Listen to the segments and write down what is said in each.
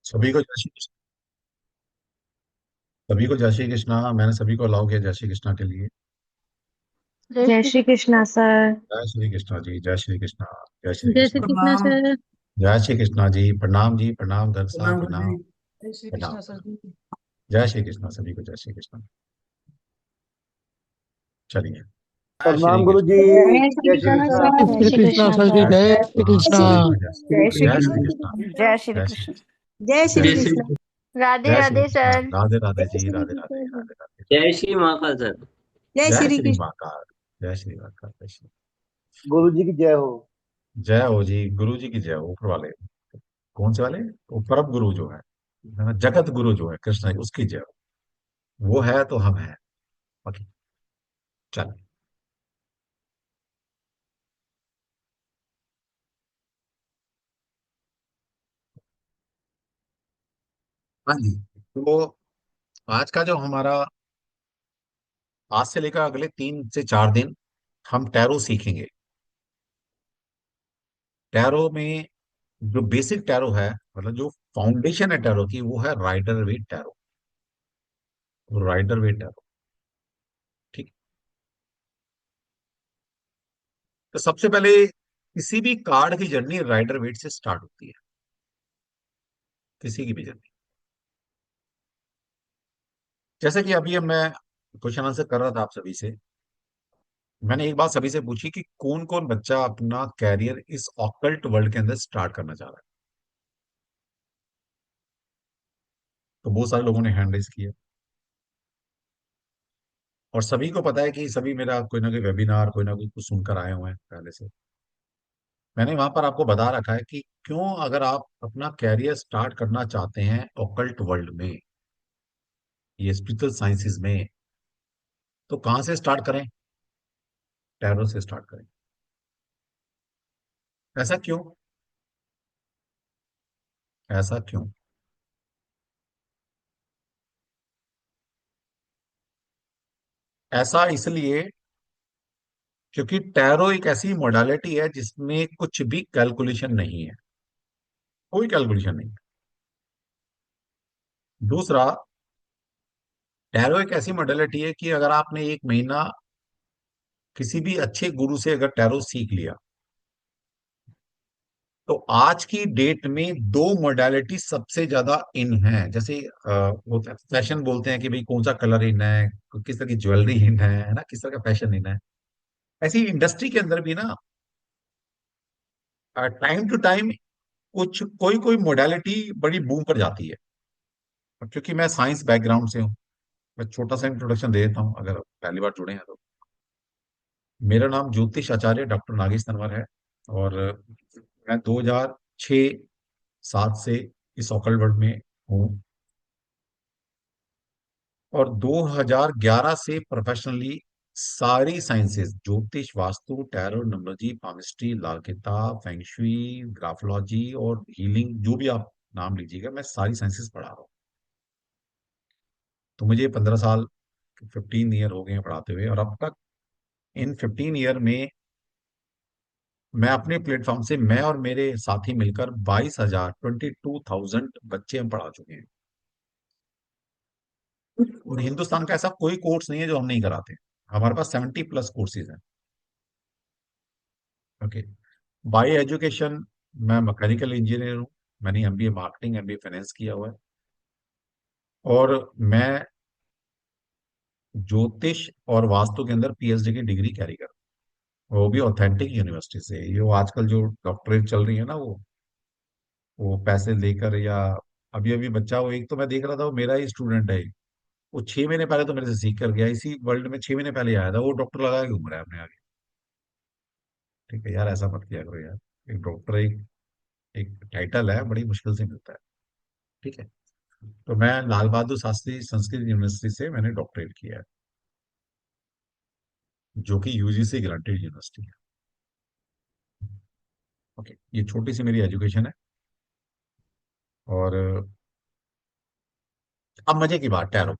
सभी को जय श्री कृष्ण। सभी को जय श्री कृष्णा। मैंने सभी को अलाउ किया जय श्री कृष्णा के लिए। जय श्री कृष्णा सर। जय श्री कृष्णा जी, जय श्री कृष्णा। जय श्री जय श्री कृष्णा। कृष्णा प्रणाम। सर। जय श्री कृष्णा जी, प्रणाम जी, प्रणाम गर्ग साहब, प्रणाम गुरु प्रणाम। जी। जय श्री प्रणाम कृष्णा सर प्रणाम। जी। जय श्री कृष्णा, सभी को जय श्री कृष्णा। चलिए। जय श्री प्रणाम गुरु जी। कृष्ण। जय श्री जय श्री कृष्णा कृष्णा। सर। जय जय श्री श्री कृष्णा कृष्णा सर जी, सर। जय जय श्री श्री कृष्णा, कृष्णा। सभी को जय श्री जय कृष्णा। श्री जय श्री कृष्ण। कृष्णा। जय श्री जय श्री कृष्ण। कृष्ण। जय श्री जय जय श्री श्री कृष्ण। कृष्ण। राधे जय श्री राधे कृष्ण। सर। राधे राधे जय जी, श्री राधे राधे, कृष्ण। राधे राधे। जय श्री महाकाल सर। जय जय श्री श्री कृष्ण। महाकाल। जय श्री महाकाल, जय श्री। गुरु जी की जय हो। जय हो जी, गुरु जी की जय हो, ऊपर वाले। कौन से वाले? वो परम गुरु जो है ना, जगत गुरु जो है कृष्ण, उसकी जय हो। वो है तो हम हैं। ओके। चल। हाँ जी। तो आज का जो हमारा, आज से लेकर अगले 3 से 4 दिन हम टैरो सीखेंगे। टैरो में जो बेसिक टैरो है, मतलब जो फाउंडेशन है टैरो की, वो है Rider Waite tarot. Rider Waite tarot. ठीक। तो सबसे पहले किसी भी कार्ड की जर्नी राइडर वेट से स्टार्ट होती है। किसी की भी जर्नी। जैसे कि अभी अब मैं क्वेश्चन आंसर कर रहा था आप सभी से। मैंने एक बात सभी से पूछी कि कौन कौन बच्चा अपना कैरियर इस ऑकल्ट वर्ल्ड के अंदर स्टार्ट करना चाह रहा है। तो बहुत सारे लोगों ने हैंड रेज किया। और सभी को पता है कि सभी मेरा कोई ना कोई वेबिनार, कोई ना कोई कुछ सुनकर आए हुए हैं पहले से। मैंने वहां पर आपको बता रखा है कि क्यों, अगर आप अपना कैरियर स्टार्ट करना चाहते हैं ऑकल्ट वर्ल्ड में, ये स्पिरिचुअल साइंसेज में, तो कहां से स्टार्ट करें? टैरो से स्टार्ट करें। ऐसा क्यों? ऐसा क्यों? ऐसा इसलिए क्योंकि टैरो एक ऐसी मोडालिटी है जिसमें कुछ भी कैलकुलेशन नहीं है। कोई कैलकुलेशन नहीं। दूसरा, टैरो एक ऐसी मोडालिटी है कि अगर आपने 1 महीना किसी भी अच्छे गुरु से अगर टैरो सीख लिया, तो आज की डेट में 2 मोडालिटी सबसे ज्यादा इन है। जैसे वो फैशन बोलते हैं कि भाई कौन सा कलर इन है, किस तरह की ज्वेलरी इन है ना, किस तरह का फैशन इन है। ऐसी इंडस्ट्री के अंदर भी ना, टाइम टू टाइम कुछ कोई कोई मोडालिटी बड़ी बूम पर जाती है। और क्योंकि मैं साइंस बैकग्राउंड से हूँ, मैं छोटा सा इंट्रोडक्शन दे देता हूँ अगर पहली बार जुड़े हैं तो। मेरा नाम ज्योतिष आचार्य डॉक्टर नागेश तनवर है। और मैं 2006-7 से इस ऑकल्ट वर्ल्ड में हूँ। और 2011 से प्रोफेशनली सारी साइंसेज, ज्योतिष, वास्तु, टैरो, न्यूमरोलॉजी, पामिस्ट्री, लालकिता, फेंगशुई, ग्राफोलॉजी और हीलिंग, जो भी आप नाम लीजिएगा, मैं सारी साइंसेज पढ़ा रहा हूँ। तो मुझे 15 साल, 15 ईयर हो गए हैं पढ़ाते हुए। और अब तक इन 15 ईयर में मैं अपने प्लेटफॉर्म से, मैं और मेरे साथी मिलकर 22,000 बच्चे हम पढ़ा चुके हैं। और हिंदुस्तान का ऐसा कोई कोर्स नहीं है जो हम नहीं कराते। हमारे पास 70+ कोर्सेज हैं। ओके। बाय एजुकेशन मैं मैकेनिकल इंजीनियर हूँ। मैंने एमबीए मार्केटिंग, एमबीए फाइनेंस किया हुआ है। और मैं ज्योतिष और वास्तु के अंदर पीएचडी की डिग्री कैरी कर रहा हूँ, वो भी ऑथेंटिक यूनिवर्सिटी से। ये वो आजकल जो डॉक्टरेट चल रही है ना, वो पैसे लेकर, या अभी अभी बच्चा, वो एक तो मैं देख रहा था, वो मेरा ही स्टूडेंट है। वो 6 महीने पहले तो मेरे से सीख कर गया, इसी वर्ल्ड में 6 महीने पहले आया था। वो डॉक्टर लगा के घूम रहा है अपने आगे। ठीक है यार, ऐसा मत किया करो यार। एक डॉक्टर एक एक टाइटल है, बड़ी मुश्किल से मिलता है। ठीक है। तो मैं लाल बहादुर शास्त्री संस्कृत यूनिवर्सिटी से मैंने डॉक्टरेट किया है, जो कि यूजीसी ग्रांटेड यूनिवर्सिटी है। ओके, ये छोटी सी मेरी एजुकेशन है। और अब मजे की बात, टैरो।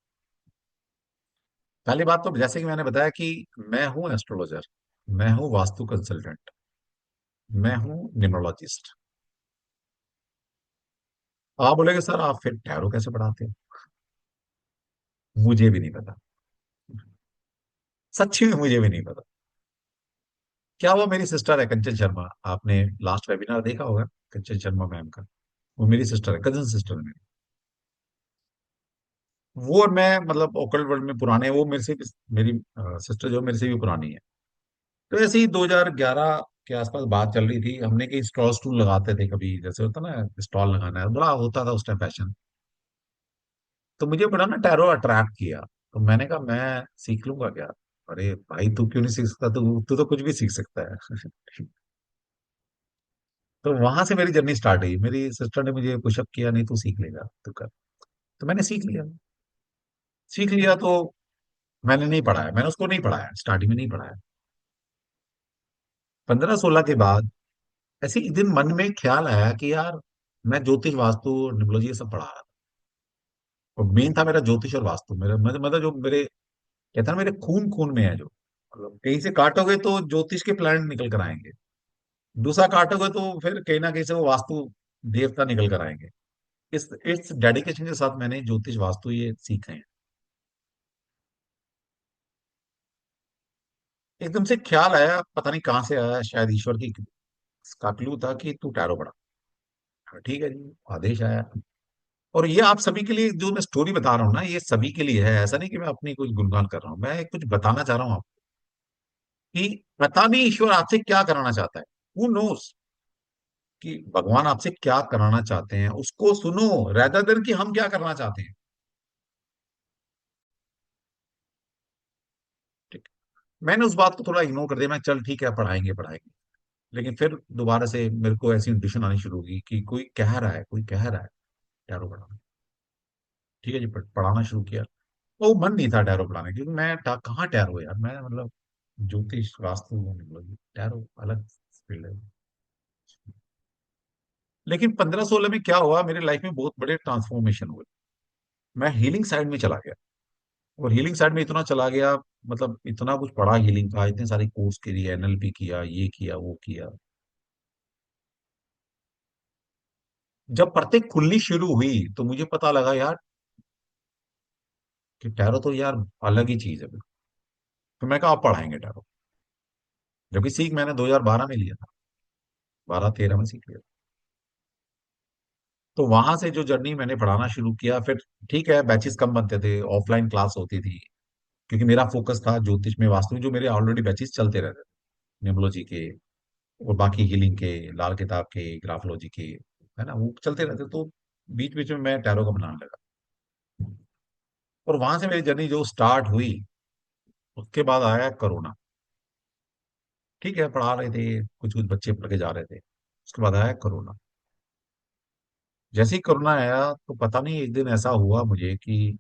पहली बात तो जैसे कि मैंने बताया कि मैं हूं एस्ट्रोलॉजर, मैं हूं वास्तु कंसल्टेंट, मैं हूं न्यूमरोलॉजिस्ट। आप बोलेगे सर आप फिर टैरो कैसे पढ़ाते हो? मुझे भी नहीं पता, सच्ची में मुझे भी नहीं पता। क्या हुआ, मेरी सिस्टर है कंचन शर्मा, आपने लास्ट वेबिनार देखा होगा कंचन शर्मा मैम का। वो मेरी सिस्टर है, कजन सिस्टर है मेरी। वो और मैं मतलब ओकल्ट वर्ल्ड में पुराने, वो मेरे से मेरी सिस्टर जो मेरे से भी पुरानी है। तो ऐसे ही 2011 के आसपास बात चल रही थी, हमने कहीं स्टॉल स्टूल लगाते थे कभी, जैसे होता ना स्टॉल लगाना है, बड़ा होता था उस टाइम फैशन। तो मुझे बड़ा ना टैरो अट्रैक्ट किया। तो मैंने कहा मैं सीख लूंगा क्या। अरे भाई तू क्यों नहीं सीख सकता, तू तू तो कुछ भी सीख सकता है। तो वहां से मेरी जर्नी स्टार्ट हुई, मेरी सिस्टर ने मुझे पुशअप किया, नहीं तू सीख लेगा तू कर। तो मैंने सीख लिया। सीख लिया तो मैंने नहीं पढ़ाया, मैंने उसको नहीं पढ़ाया, स्टार्टिंग में नहीं पढ़ाया। 15-16 के बाद ऐसे एक दिन मन में ख्याल आया कि यार मैं ज्योतिष वास्तु न्यूमरोलॉजी ये सब पढ़ा रहा था। और मेन था मेरा ज्योतिष और वास्तु, मेरा मतलब जो मेरे कहता ना मेरे खून खून में है, जो मतलब कहीं से काटोगे तो ज्योतिष के प्लैनेट निकल कर आएंगे, दूसरा काटोगे तो फिर कहीं ना कहीं से वो वास्तु देवता निकल कर आएंगे। इस डेडिकेशन के साथ मैंने ज्योतिष वास्तु ये सीखे हैं। एकदम से ख्याल आया, पता नहीं कहाँ से आया, शायद ईश्वर की का क्लू था कि तू टैरो पढ़ा। ठीक है जी, आदेश आया। और ये आप सभी के लिए जो मैं स्टोरी बता रहा हूँ ना, ये सभी के लिए है, ऐसा नहीं कि मैं अपनी कुछ गुणगान कर रहा हूँ, मैं कुछ बताना चाह रहा हूँ आपको कि पता नहीं ईश्वर आपसे क्या कराना चाहता है। हु नोस कि भगवान आपसे क्या कराना चाहते हैं, उसको सुनो रेदर देन कि हम क्या करना चाहते हैं। ठीक। मैंने उस बात को थोड़ा इग्नोर कर दिया, मैं चल ठीक है पढ़ाएंगे पढ़ाएंगे। लेकिन फिर दोबारा से मेरे को ऐसी इंट्यूशन आनी शुरू हुई कि कोई कह रहा है, कोई कह रहा है टैरो पढ़ाना। ठीक है जी, पढ़ाना शुरू किया। वो मन नहीं था टैरो पढ़ाने, क्योंकि मैं कहाँ टैरो यार, मैं मतलब ज्योतिष वास्तु मतलब टैरो अलग फील्ड है। लेकिन 15-16 में क्या हुआ, मेरी लाइफ में बहुत बड़े ट्रांसफॉर्मेशन हुए। मैं हीलिंग साइड में चला गया। और हीलिंग साइड में इतना चला गया, मतलब इतना कुछ पढ़ा हीलिंग का, इतने सारे कोर्स के लिए एनएलपी किया, ये किया वो किया। जब परतें खुलनी शुरू हुई तो मुझे पता लगा यार कि टैरो तो यार अलग ही चीज है बिल्कुल। तो मैं कहा आप पढ़ाएंगे टैरो, जबकि सीख मैंने 2012 में लिया था, 12-13 में सीख लिया। तो वहां से जो जर्नी मैंने पढ़ाना शुरू किया फिर। ठीक है, बैचेस कम बनते थे, ऑफलाइन क्लास होती थी, क्योंकि मेरा फोकस था ज्योतिष में वास्तु में, जो मेरे ऑलरेडी बैचेस चलते रहते थे न्यूमरोलॉजी के और बाकी हीलिंग के, लाल किताब के, ग्राफोलॉजी के, है ना, वो चलते रहते। तो बीच बीच में मैं टैरो का बनाने लगा। और वहां से मेरी जर्नी जो स्टार्ट हुई, उसके बाद आया कोरोना। ठीक है, पढ़ा रहे थे, कुछ कुछ बच्चे पढ़ के जा रहे थे, उसके बाद आया कोरोना। जैसे ही कोरोना आया तो पता नहीं एक दिन ऐसा हुआ मुझे कि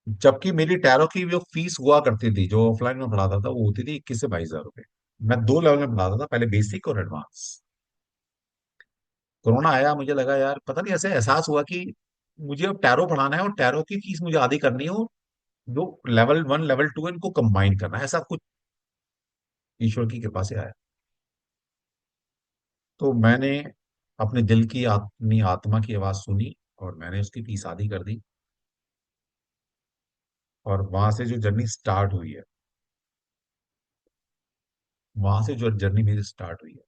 जबकि मेरी टैरो की जो फीस हुआ करती थी, जो ऑफलाइन में पढ़ाता था, वो होती थी 21 से 22 हजार रुपए। मैं 2 लेवल में पढ़ाता था, पहले बेसिक और एडवांस। कोरोना आया, मुझे लगा यार पता नहीं, ऐसे एहसास हुआ कि मुझे अब टैरो पढ़ाना है और टैरो की फीस मुझे आधी करनी है, और जो लेवल 1 लेवल 2 है इनको कंबाइन करना है, ऐसा कुछ ईश्वर की कृपा से आया। तो मैंने अपने दिल की अपनी आत्मा की आवाज सुनी और मैंने उसकी फीस आधी कर दी। और वहां से जो जर्नी स्टार्ट हुई है, वहां से जो जर्नी मेरी स्टार्ट हुई है,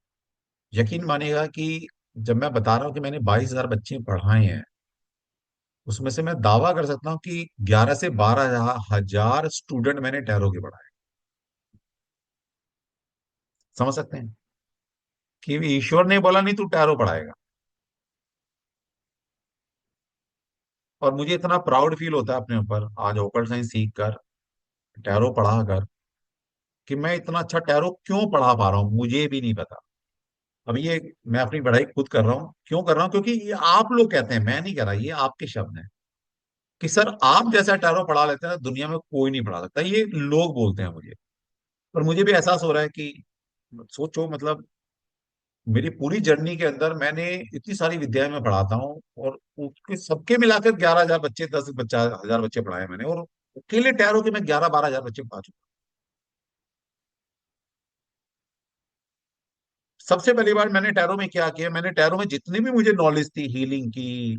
यकीन मानिएगा कि जब मैं बता रहा हूँ कि मैंने 22 हजार बच्चे पढ़ाए हैं, उसमें से मैं दावा कर सकता हूँ कि 11 से 12 हजार स्टूडेंट मैंने टैरो के पढ़ाए। समझ सकते हैं कि ईश्वर ने बोला नहीं तू टैरो पढ़ाएगा। और मुझे इतना प्राउड फील होता है अपने ऊपर आज ओकल्ट साइंस सीख कर, टैरो पढ़ा कर, कि मैं इतना अच्छा टैरो क्यों पढ़ा पा रहा हूँ मुझे भी नहीं पता। अब ये मैं अपनी पढ़ाई खुद कर रहा हूँ, क्यों कर रहा हूँ, क्योंकि ये आप लोग कहते हैं, मैं नहीं कर रहा, ये आपके शब्द हैं कि सर आप जैसा टैरो पढ़ा लेते हैं ना, दुनिया में कोई नहीं पढ़ा सकता, ये लोग बोलते हैं मुझे। और मुझे भी एहसास हो रहा है कि सोचो मतलब मेरी पूरी जर्नी के अंदर मैंने इतनी सारी विद्याएं मैं पढ़ाता हूँ, और उसके सबके मिलाकर 11 हजार बच्चे, 10 हजार बच्चे पढ़ाए मैंने, और अकेले टैरो के मैं 11-12 हजार बच्चे पढ़ा चुका सबसे पहली बार मैंने टैरो में क्या किया, मैंने टैरो में जितनी भी मुझे नॉलेज थी, हीलिंग की,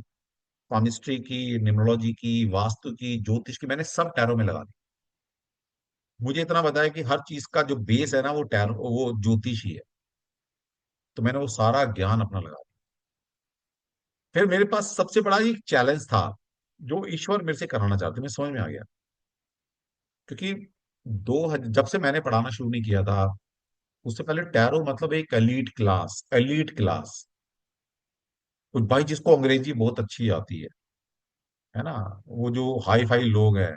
पामिस्ट्री की, न्यूमरोलॉजी की, वास्तु की, ज्योतिष की, मैंने सब टैरो में लगा दी। मुझे इतना पता है कि हर चीज का जो बेस है ना वो टैरो, वो ज्योतिष ही है। तो मैंने वो सारा ज्ञान अपना लगा दिया। फिर मेरे पास सबसे बड़ा एक चैलेंज था जो ईश्वर मेरे से कराना चाहते, मैं समझ में आ गया। क्योंकि जब से मैंने पढ़ाना शुरू नहीं किया था, उससे पहले टैरो मतलब एक एलीट क्लास, कुछ भाई जिसको अंग्रेजी बहुत अच्छी आती है ना, वो जो हाई फाई लोग हैं,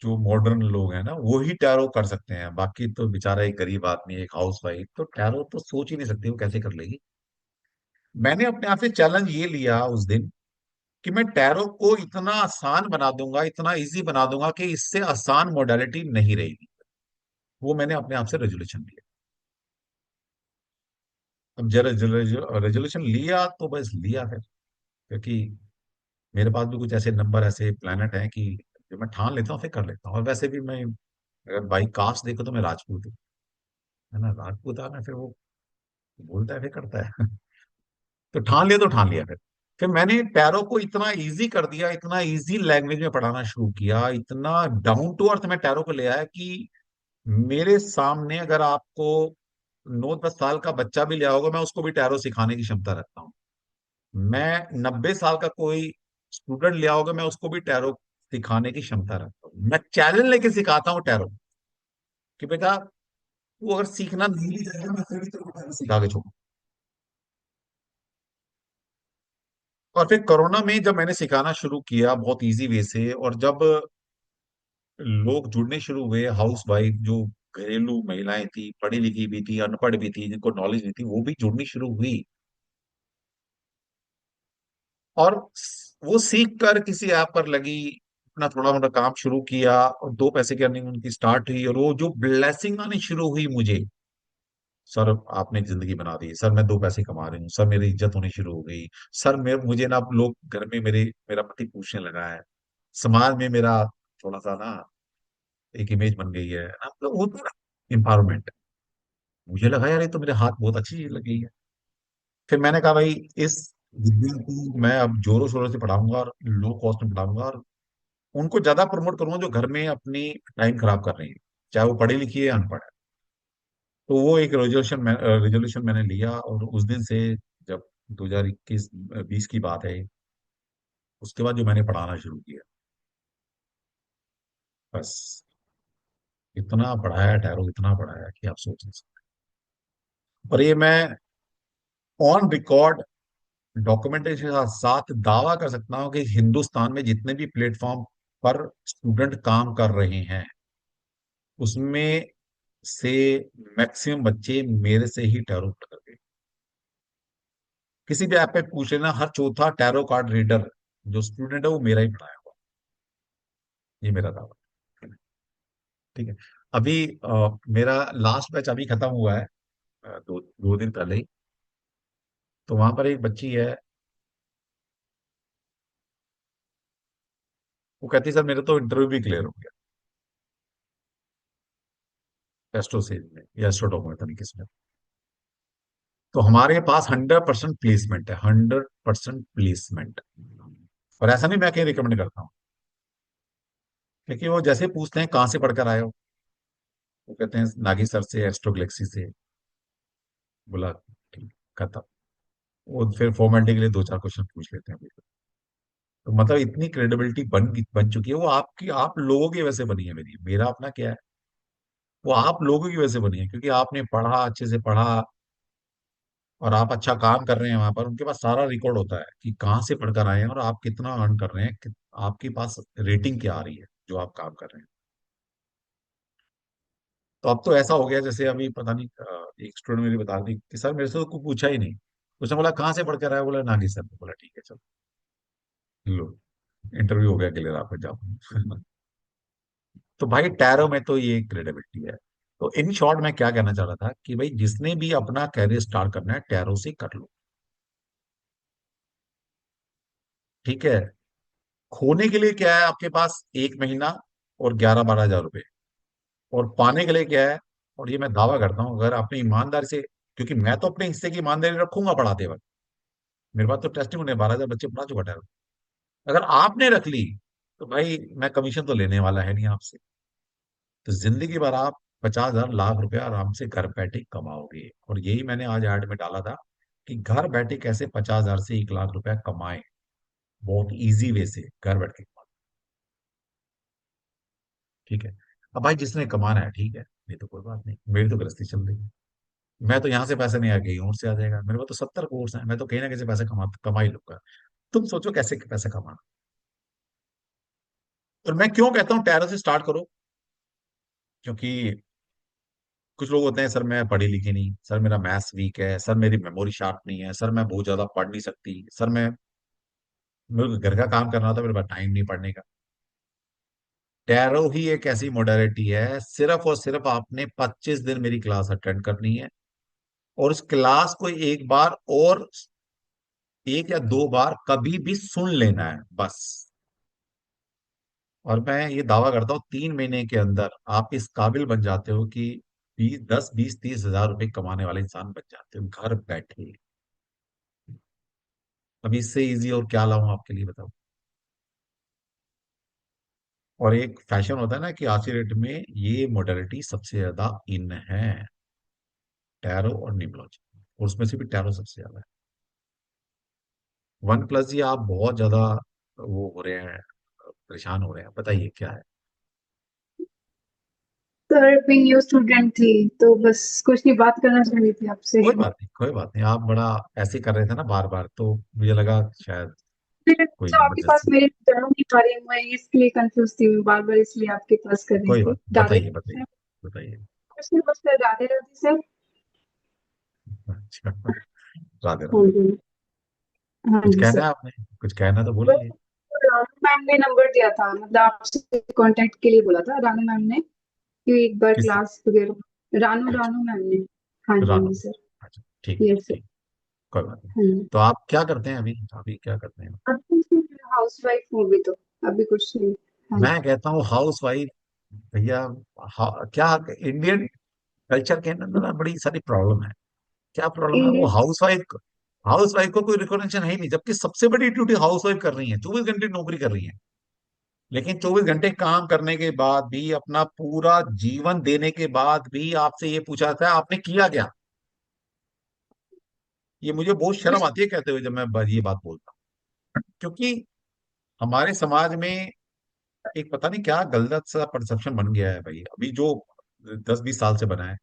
जो मॉडर्न लोग हैं ना, वो ही टैरो कर सकते हैं। बाकी तो बेचारा एक गरीब आदमी, एक हाउस वाइफ, तो टैरो तो सोच ही नहीं सकती वो कैसे कर लेगी। मैंने अपने आप से चैलेंज ये लिया उस दिन कि मैं टैरो को इतना आसान बना दूंगा, इतना इजी बना दूंगा कि इससे आसान मोडालिटी नहीं रहेगी। वो मैंने अपने आप से रेजोल्यूशन लिया। अब जरा रेजोल्यूशन लिया तो बस लिया फिर, क्योंकि मेरे पास भी कुछ ऐसे नंबर, ऐसे प्लैनेट हैं कि जो मैं ठान लेता हूँ फिर कर लेता हूँ। और वैसे भी मैं, अगर बाई कास्ट देखो तो मैं राजपूत हूँ, है ना, राजपूत है, फिर वो बोलता है फिर करता है। तो ठान लिया तो ठान लिया फिर मैंने टैरो को इतना इजी कर दिया, इतना इजी लैंग्वेज में पढ़ाना शुरू किया, इतना डाउन टू अर्थ में टैरो को ले आया कि मेरे सामने अगर आपको 9-10 साल का बच्चा भी लिया होगा, मैं उसको भी टैरो सिखाने की क्षमता रखता हूँ। मैं 90 साल का कोई स्टूडेंट लिया होगा, मैं उसको भी टैरो सिखाने की क्षमता रखता हूँ। मैं चैलेंज लेके सिखाता हूँ टैरो कि बेटा तू अगर सीखना नहीं भी चाहेगा, मैं फिर भी तेरे को टैरो सिखा के छोड़ूं। और फिर कोरोना में जब मैंने सिखाना शुरू किया बहुत इजी वे से, और जब लोग जुड़ने शुरू हुए, हाउस वाइफ जो घरेलू महिलाएं थी, पढ़ी लिखी भी थी, अनपढ़ भी थी, जिनको नॉलेज नहीं थी, वो भी जुड़नी शुरू हुई। और वो सीख कर किसी ऐप पर लगी, अपना थोड़ा मोटा काम शुरू किया, और 2 पैसे की अर्निंग उनकी स्टार्ट हुई, और वो जो ब्लेसिंग आनी शुरू हुई मुझे, सर आपने जिंदगी बना दी सर, मैं 2 पैसे कमा रही हूँ सर, मेरी इज्जत होनी शुरू हो गई सर, मुझे ना अब लोग घर में मेरा पति पूछने लगा है, समाज में मेरा थोड़ा सा ना एक इमेज बन गई है ना, मतलब वो तो एम्पावरमेंट। मुझे लगा यार ये तो मेरे हाथ बहुत अच्छी चीज लग गई है। फिर मैंने कहा भाई इस विद्या को मैं अब जोरों शोरों से पढ़ाऊंगा, और लो कॉस्ट में पढ़ाऊंगा, और उनको ज्यादा प्रमोट करूंगा जो घर में अपनी टाइम खराब कर रही है, चाहे वो पढ़ी लिखी है या अनपढ़ है। तो वो एक रेजोल्यूशन मैंने लिया, और उस दिन से, जब 2021-20 की बात है, उसके बाद जो मैंने पढ़ाना शुरू किया, बस इतना पढ़ाया टैरो, इतना पढ़ाया कि आप सोच नहीं सकते। और ये मैं ऑन रिकॉर्ड डॉक्यूमेंटेशन के साथ दावा कर सकता हूँ कि हिंदुस्तान में जितने भी प्लेटफॉर्म पर स्टूडेंट काम कर रहे हैं, उसमें से मैक्सिमम बच्चे मेरे से ही टैरो कर गए। किसी भी ऐप पे पूछ लेना, हर चौथा टैरो कार्ड रीडर जो स्टूडेंट है वो मेरा ही पढ़ाया हुआ। ये मेरा दावा है। ठीक है। अभी मेरा लास्ट बैच अभी खत्म हुआ है, दो दो दिन पहले ही। तो वहां पर एक बच्ची है, वो कहती है सर मेरा तो इंटरव्यू भी क्लियर हो गया, एस्ट्रो सेल में या एस्ट्रोटॉक में, पता नहीं किसमें। तो हमारे पास 100% प्लेसमेंट है, 100% प्लेसमेंट। और ऐसा नहीं मैं कहीं रिकमेंड करता हूँ, क्योंकि वो जैसे पूछते हैं कहाँ से पढ़कर आए हो, वो कहते हैं नागी सर से, एस्ट्रो गैलेक्सी से। बोला ठीक, खत्म। वो फिर फॉर्मेलिटी के लिए 2-4 क्वेश्चन पूछ लेते हैं। तो मतलब इतनी क्रेडिबिलिटी बन चुकी है, वो आपकी, आप लोगों की वजह से बनी है। मेरा अपना क्या है, वो आप लोगों की वजह से बनी है, क्योंकि आपने पढ़ा, अच्छे से पढ़ा, और आप अच्छा काम कर रहे हैं वहां पर। उनके पास सारा रिकॉर्ड होता है कि कहाँ से पढ़कर आए हैं, और आप कितना अर्न कर रहे हैं, आपके पास रेटिंग क्या आ रही है जो आप काम कर रहे हैं। तो अब तो ऐसा हो गया, जैसे अभी पता नहीं, एक स्टूडेंट मेरी बता रही कि सर मेरे से तो कुछ पूछा ही नहीं। उसने बोला कहाँ से पढ़कर आया, बोला नागी सर। बोला ठीक है चलो, लो इंटरव्यू हो गया क्लियर, आपको जाओ। तो भाई टैरो में तो ये क्रेडिबिलिटी है। तो इन शॉर्ट मैं क्या कहना चाह रहा था कि भाई जिसने भी अपना कैरियर स्टार्ट करना है, टैरो से कर लो। ठीक है। खोने के लिए क्या है आपके पास, 1 महीना और 11-12 हजार रुपए। और पाने के लिए क्या है, और ये मैं दावा करता हूँ, अगर आपने ईमानदारी से, क्योंकि मैं तो अपने हिस्से की ईमानदारी रखूंगा पढ़ाते वक्त, मेरे पास तो टेस्टिंग होने 12,000 बच्चे पढ़ा चुका है। अगर आपने रख ली तो भाई मैं कमीशन तो लेने वाला है नहीं आपसे। तो जिंदगी भर आप 50,000 लाख रुपया आराम से घर बैठे कमाओगे। और यही मैंने आज ऐड में डाला था कि घर बैठे कैसे 50,000 से 1 लाख रुपया कमाएं, बहुत इजी वे से घर बैठ के कमाएं। ठीक है। अब भाई जिसने कमाना है ठीक है, नहीं तो कोई बात नहीं, मेरी तो गृहस्थी चल रही है। मैं तो यहाँ से पैसे नहीं आ गई और से आ जाएगा, मेरे पास तो 70 कोर्स हैं, मैं तो कहीं ना कहीं से पैसे कमा ही लूंगा। तुम सोचो कैसे पैसे कमाना। और मैं क्यों कहता हूँ टैरो से स्टार्ट करो, क्योंकि कुछ लोग होते हैं, सर मैं पढ़ी लिखी नहीं, सर मेरा मैथ्स वीक है, सर मेरी मेमोरी शार्प नहीं है, सर मैं बहुत ज्यादा पढ़ नहीं सकती, सर मैं मेरे को घर का काम करना होता है, मेरे पास टाइम नहीं पढ़ने का। टैरो ही एक ऐसी मोडालिटी है, सिर्फ और सिर्फ आपने 25 दिन मेरी क्लास अटेंड करनी है, और उस क्लास को एक बार और 1 या 2 बार कभी भी सुन लेना है बस। और मैं ये दावा करता हूँ 3 महीने के अंदर आप इस काबिल बन जाते हो कि 10, 20, 30 हजार रुपए कमाने वाले इंसान बन जाते हो घर बैठे। अब इससे इजी और क्या लाऊं आपके लिए बताओ। और एक फैशन होता है ना कि आज की डेट में ये मोडालिटी सबसे ज्यादा इन है, टैरो और न्यूमरोलॉजी, और उसमें से भी टैरो सबसे ज्यादा है। वन प्लस जी आप बहुत ज्यादा वो हो रहे हैं, परेशान हो रहे हैं, बताइए क्या है। सर मैं न्यू स्टूडेंट थी तो बस कुछ नहीं, बात करना चाह रही थी आपसे। कोई बात नहीं, कोई बात नहीं, आप बड़ा ऐसे कर रहे थे ना बार बार, तो मुझे लगा शायद फिर कोई जो आपके पास इमरजेंसी। मेरे जान नहीं पा रही हूँ मैं, इसलिए कंफ्यूज थी मैं बार बार, इसलिए आपके पास कर रही कोई थी। बात नहीं, राधे बताइए राधे बताइए सर। बताइए। कुछ नहीं, बस सर राधे राधे सर। अच्छा, राधे हाँ राधे। जी। हाँ कुछ जी कहना सर। है आपने, कुछ कहना तो बस बोलिए। रानू मैम ने नंबर दिया था, मतलब आपसे कांटेक्ट के लिए बोला था रानू मैम ने, कि एक बार किस, क्लास वगैरह। रानू अच्छा, रानू मैम ने। हाँ जी हाँ रानो, जी सर। अच्छा ठीक है यस सर। ठीक, कोई बात नहीं। हाँ जी। तो आप क्या करते हैं अभी, अभी क्या करते हैं। अब कुछ हाउस वाइफ हूँ अभी तो, अभी कुछ नहीं। हाँ जी। मैं कहता हूँ हाउस वाइफ, भैया, क्या इंडियन कल्चर के अंदर ना बड़ी सारी प्रॉब्लम है। क्या प्रॉब्लम है, वो इंडियन। हाउस वाइफ को कोई रिकॉग्निशन है ही नहीं, जबकि सबसे बड़ी ड्यूटी हाउस वाइफ कर रही है, 24 घंटे नौकरी कर रही है। लेकिन 24 घंटे काम करने के बाद भी, अपना पूरा जीवन देने के बाद भी आपसे ये पूछा जाता है आपने किया क्या। ये मुझे बहुत शर्म आती है कहते हुए जब मैं ये बात बोलता हूँ, क्योंकि हमारे समाज में एक पता नहीं क्या गलत सा परसेप्शन बन गया है भाई, अभी जो 10-20 साल से बना है,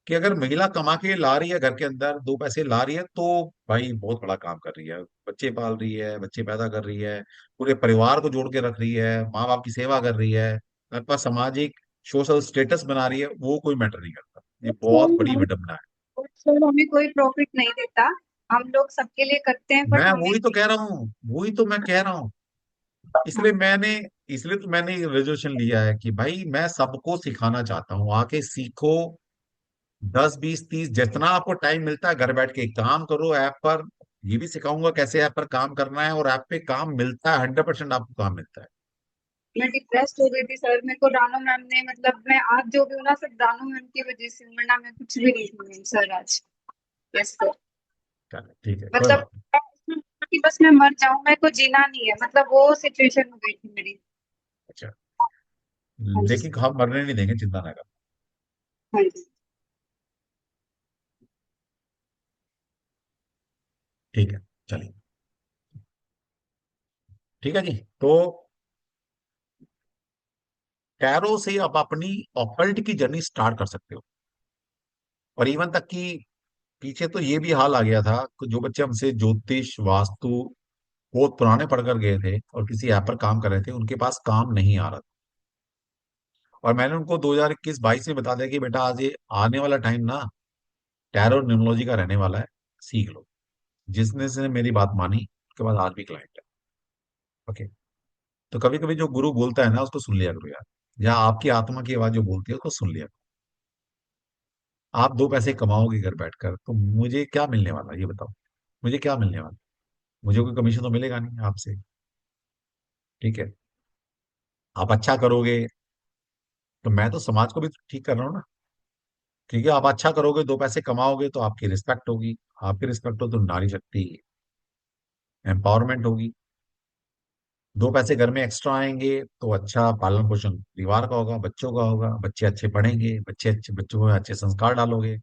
कि अगर महिला कमा के ला रही है घर के अंदर 2 पैसे ला रही है तो भाई बहुत बड़ा काम कर रही है, बच्चे पाल रही है, बच्चे पैदा कर रही है, पूरे परिवार को जोड़ के रख रही है, माँ बाप की सेवा कर रही है, अपना सामाजिक सोशल स्टेटस बना रही है, वो कोई मैटर नहीं करता। ये बहुत बड़ी विडंबना है। सर हमें कोई प्रॉफिट नहीं देता, हम लोग सबके लिए करते हैं बट मैं हमें वही तो कह रहा हूँ, वही तो मैं कह रहा हूँ। इसलिए मैंने इसलिए तो मैंने रेजोल्यूशन लिया है कि भाई मैं सबको सिखाना चाहता हूँ, आके सीखो। 10, 20, 30 जितना आपको टाइम मिलता है घर बैठ के काम करो ऐप पर। ये भी सिखाऊंगा कैसे ऐप पर काम करना है, और ऐप पे काम मिलता है, 100% आपको काम मिलता है। मैं डिप्रेस्ड हो गई थी सर, मेरे को रानू मैम ने, मतलब मैं आज जो भी हूँ ना सिर्फ रानू मैम की वजह से हूँ, वरना मैं कुछ भी नहीं हूँ सर आज। Yes sir. चलो ठीक है, कोई मतलब बात नहीं। मैं इसमें हूँ कि बस मैं मर जाऊं, मेरे को जीना नहीं है, मतलब वो सिचुएशन हो गई थी मेरी। अच्छा, हाँ जी लेकिन सर। हम मरने नहीं देंगे, चिंता ना करो। हाँ जी। ठीक है, चलिए, ठीक है जी। तो टैरो से आप अपनी ऑकल्ट की जर्नी स्टार्ट कर सकते हो। और इवन तक कि पीछे तो ये भी हाल आ गया था कि जो बच्चे हमसे ज्योतिष वास्तु बहुत पुराने पढ़कर गए थे और किसी ऐप पर काम कर रहे थे, उनके पास काम नहीं आ रहा था। और मैंने उनको 2021-22 में बता दिया कि बेटा आज ये आने वाला टाइम ना टैरो न्यूमरोलॉजी का रहने वाला है, सीख लो। जिसने से मेरी बात मानी उसके बाद आज भी क्लाइंट है। ओके। तो कभी कभी जो गुरु बोलता है ना उसको सुन लिया करो यार, या आपकी आत्मा की आवाज जो बोलती है उसको सुन लिया करो। आप 2 पैसे कमाओगे घर बैठकर तो मुझे क्या मिलने वाला है, ये बताओ। मुझे क्या मिलने वाला, मुझे कोई कमीशन तो मिलेगा नहीं आपसे। ठीक है। आप अच्छा करोगे तो मैं तो समाज को भी ठीक कर रहा हूँ ना। क्योंकि आप अच्छा करोगे, दो पैसे कमाओगे तो आपकी रिस्पेक्ट होगी। आपकी रिस्पेक्ट हो तो नारी शक्ति एम्पावरमेंट होगी। दो पैसे घर में एक्स्ट्रा आएंगे तो अच्छा पालन पोषण परिवार का होगा, बच्चों का होगा, बच्चे अच्छे पढ़ेंगे, बच्चों को अच्छे संस्कार डालोगे,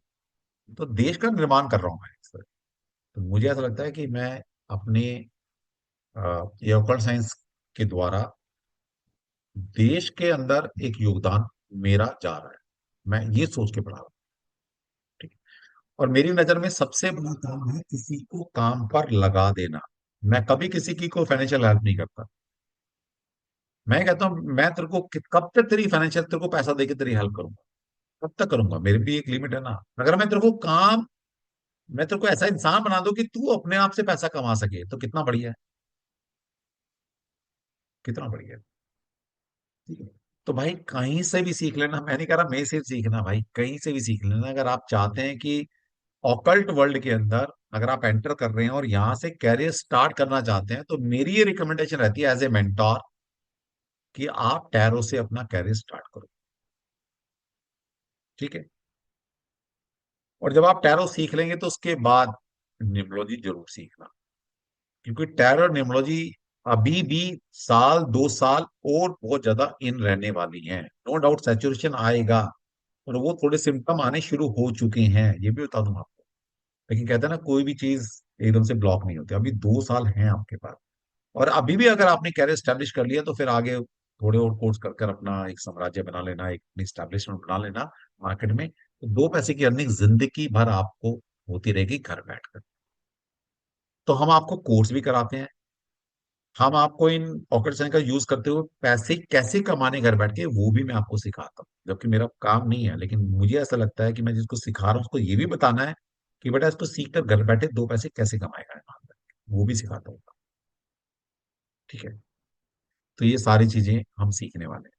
तो देश का निर्माण कर रहा हूं मैं इस तरह। तो मुझे ऐसा लगता है कि मैं अपने ये ऑकल्ट साइंस के द्वारा देश के अंदर एक योगदान मेरा जा रहा है। मैं ये सोच के पढ़ा रहा हूँ। ठीक है। और मेरी नजर में सबसे बड़ा काम है किसी को काम पर लगा देना। मैं कभी किसी की को फाइनेंशियल हेल्प नहीं करता। मैं कहता हूँ मैं तेरे को कब तक तेरी फाइनेंशियल तेरे को पैसा देके तेरी हेल्प करूंगा? कब तक करूंगा? मेरी भी एक लिमिट है ना। अगर मैं तेरे को काम मैं तेरे को ऐसा इंसान बना दूं कि तू अपने आप से पैसा कमा सके तो कितना बढ़िया है। कितना बढ़िया है। ठीक है। तो भाई कहीं से भी सीख लेना। मैं नहीं कह रहा मैं से सीखना, भाई कहीं से भी सीख लेना। अगर आप चाहते हैं कि ऑकल्ट वर्ल्ड के अंदर अगर आप एंटर कर रहे हैं और यहां से कैरियर स्टार्ट करना चाहते हैं, तो मेरी ये रिकमेंडेशन रहती है एज ए मेंटोर कि आप टैरो से अपना कैरियर स्टार्ट करो। ठीक है। और जब आप टैरो सीख लेंगे तो उसके बाद न्यूमरोलॉजी जरूर सीखना, क्योंकि टैरो और न्यूमरोलॉजी अभी भी साल 2 साल और बहुत ज्यादा इन रहने वाली हैं। नो डाउट सैचुरेशन आएगा और वो थोड़े सिम्टम आने शुरू हो चुके हैं, ये भी बता दूं आपको। लेकिन कहते हैं ना कोई भी चीज एकदम से ब्लॉक नहीं होती। अभी 2 साल हैं आपके पास। और अभी भी अगर आपने कैरियर स्टैब्लिश कर लिया तो फिर आगे थोड़े और कोर्स कर कर अपना एक साम्राज्य बना लेना, एक स्टैब्लिशमेंट बना लेना मार्केट में। तो दो पैसे की अर्निंग जिंदगी भर आपको होती रहेगी घर बैठकर। तो हम आपको कोर्स भी कराते हैं। हम आपको इन पॉकेट साइन का यूज करते हुए पैसे कैसे कमाने घर बैठ के वो भी मैं आपको सिखाता हूँ, जबकि मेरा काम नहीं है। लेकिन मुझे ऐसा लगता है कि मैं जिसको सिखा रहा हूँ उसको ये भी बताना है कि बेटा इसको सीख कर घर बैठे दो पैसे कैसे कमाएगा, वो भी सिखाता हूँ। ठीक है। तो ये सारी चीजें हम सीखने वाले हैं।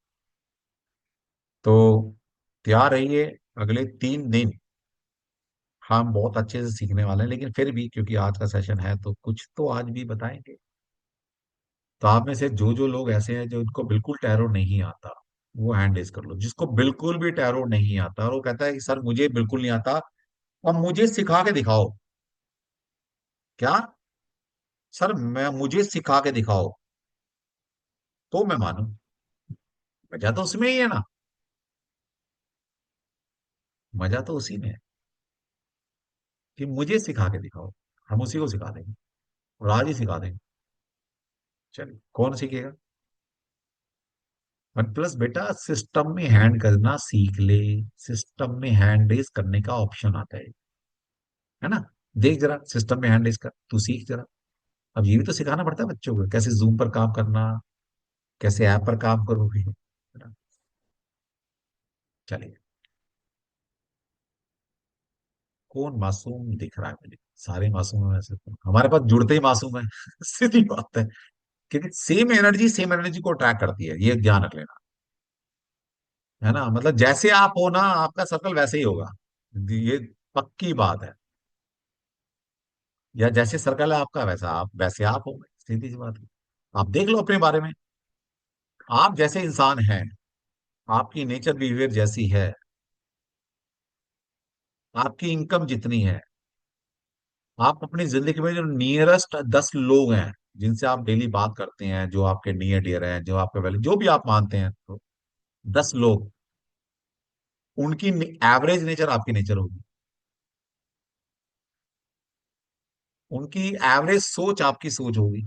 तो तैयार रहिए। अगले 3 दिन हम बहुत अच्छे से सीखने वाले हैं, लेकिन फिर भी क्योंकि आज का सेशन है तो कुछ तो आज भी बताएंगे। तो आप में से जो जो लोग ऐसे हैं जो इनको बिल्कुल टैरो नहीं आता, वो हैंड रेज कर लो। जिसको बिल्कुल भी टैरो नहीं आता और वो कहता है कि सर मुझे बिल्कुल नहीं आता, अब मुझे सिखा के दिखाओ। क्या? सर मैं मुझे सिखा के दिखाओ तो मैं मानू। मजा तो उसमें ही है ना। मजा तो उसी में है कि मुझे सिखा के दिखाओ। हम उसी को सिखा देंगे और आज ही सिखा देंगे। चलिए कौन सीखेगा? वन प्लस बेटा सिस्टम में हैंड करना सीख ले। सिस्टम में हैंड रेज करने का ऑप्शन आता है ना। देख जरा सिस्टम में हैंड रेज कर, तू सीख जरा। अब ये भी तो सिखाना पड़ता है बच्चों को, कैसे जूम पर काम करना, कैसे ऐप पर काम करोगे, है ना। चलिए। कौन मासूम दिख रहा है मुझे? सारे मासूम है वैसे तो, हमारे पास जुड़ते ही मासूम है। सीधी बात है। क्योंकि सेम एनर्जी को अट्रैक्ट करती है, ये ध्यान रख लेना। है ना, मतलब जैसे आप हो ना आपका सर्कल वैसे ही होगा। ये पक्की बात है। या जैसे सर्कल है आपका वैसे आप होंगे, सीधी सी बात है। आप देख लो अपने बारे में। आप जैसे इंसान हैं, आपकी नेचर बिहेवियर जैसी है, आपकी इनकम जितनी है, आप अपनी जिंदगी में जो नियरेस्ट 10 लोग हैं जिनसे आप डेली बात करते हैं, जो आपके नियर डियर हैं, जो आपके वैल्यू जो भी आप मानते हैं, तो 10 लोग, उनकी एवरेज नेचर आपकी नेचर होगी। उनकी एवरेज सोच आपकी सोच होगी।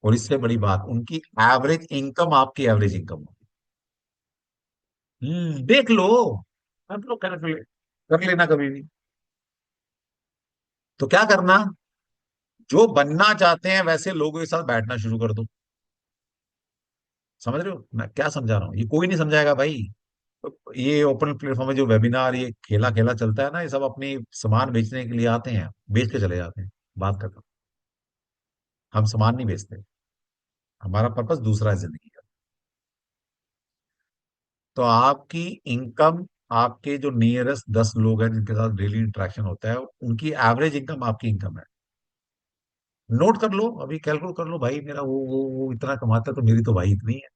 और इससे बड़ी बात, उनकी एवरेज इनकम आपकी एवरेज इनकम होगी। देख लो। कर लो, कर लेना कभी भी। तो क्या करना, जो बनना चाहते हैं वैसे लोगों के साथ बैठना शुरू कर दो। समझ रहे हो मैं क्या समझा रहा हूँ? ये कोई नहीं समझाएगा भाई। ये ओपन प्लेटफॉर्म में जो वेबिनार ये खेला खेला चलता है ना, ये सब अपनी सामान बेचने के लिए आते हैं, बेच के चले जाते हैं। बात खत्म। हम सामान नहीं बेचते। हमारा पर्पस दूसरा है जिंदगी का। तो आपकी इनकम, आपके जो नियरेस्ट 10 लोग हैं जिनके साथ डेली इंटरेक्शन होता है, उनकी एवरेज इनकम आपकी इनकम है। नोट कर लो, अभी कैलकुलेट कर लो, भाई मेरा वो इतना कमाता है तो मेरी तो भाई इतनी है।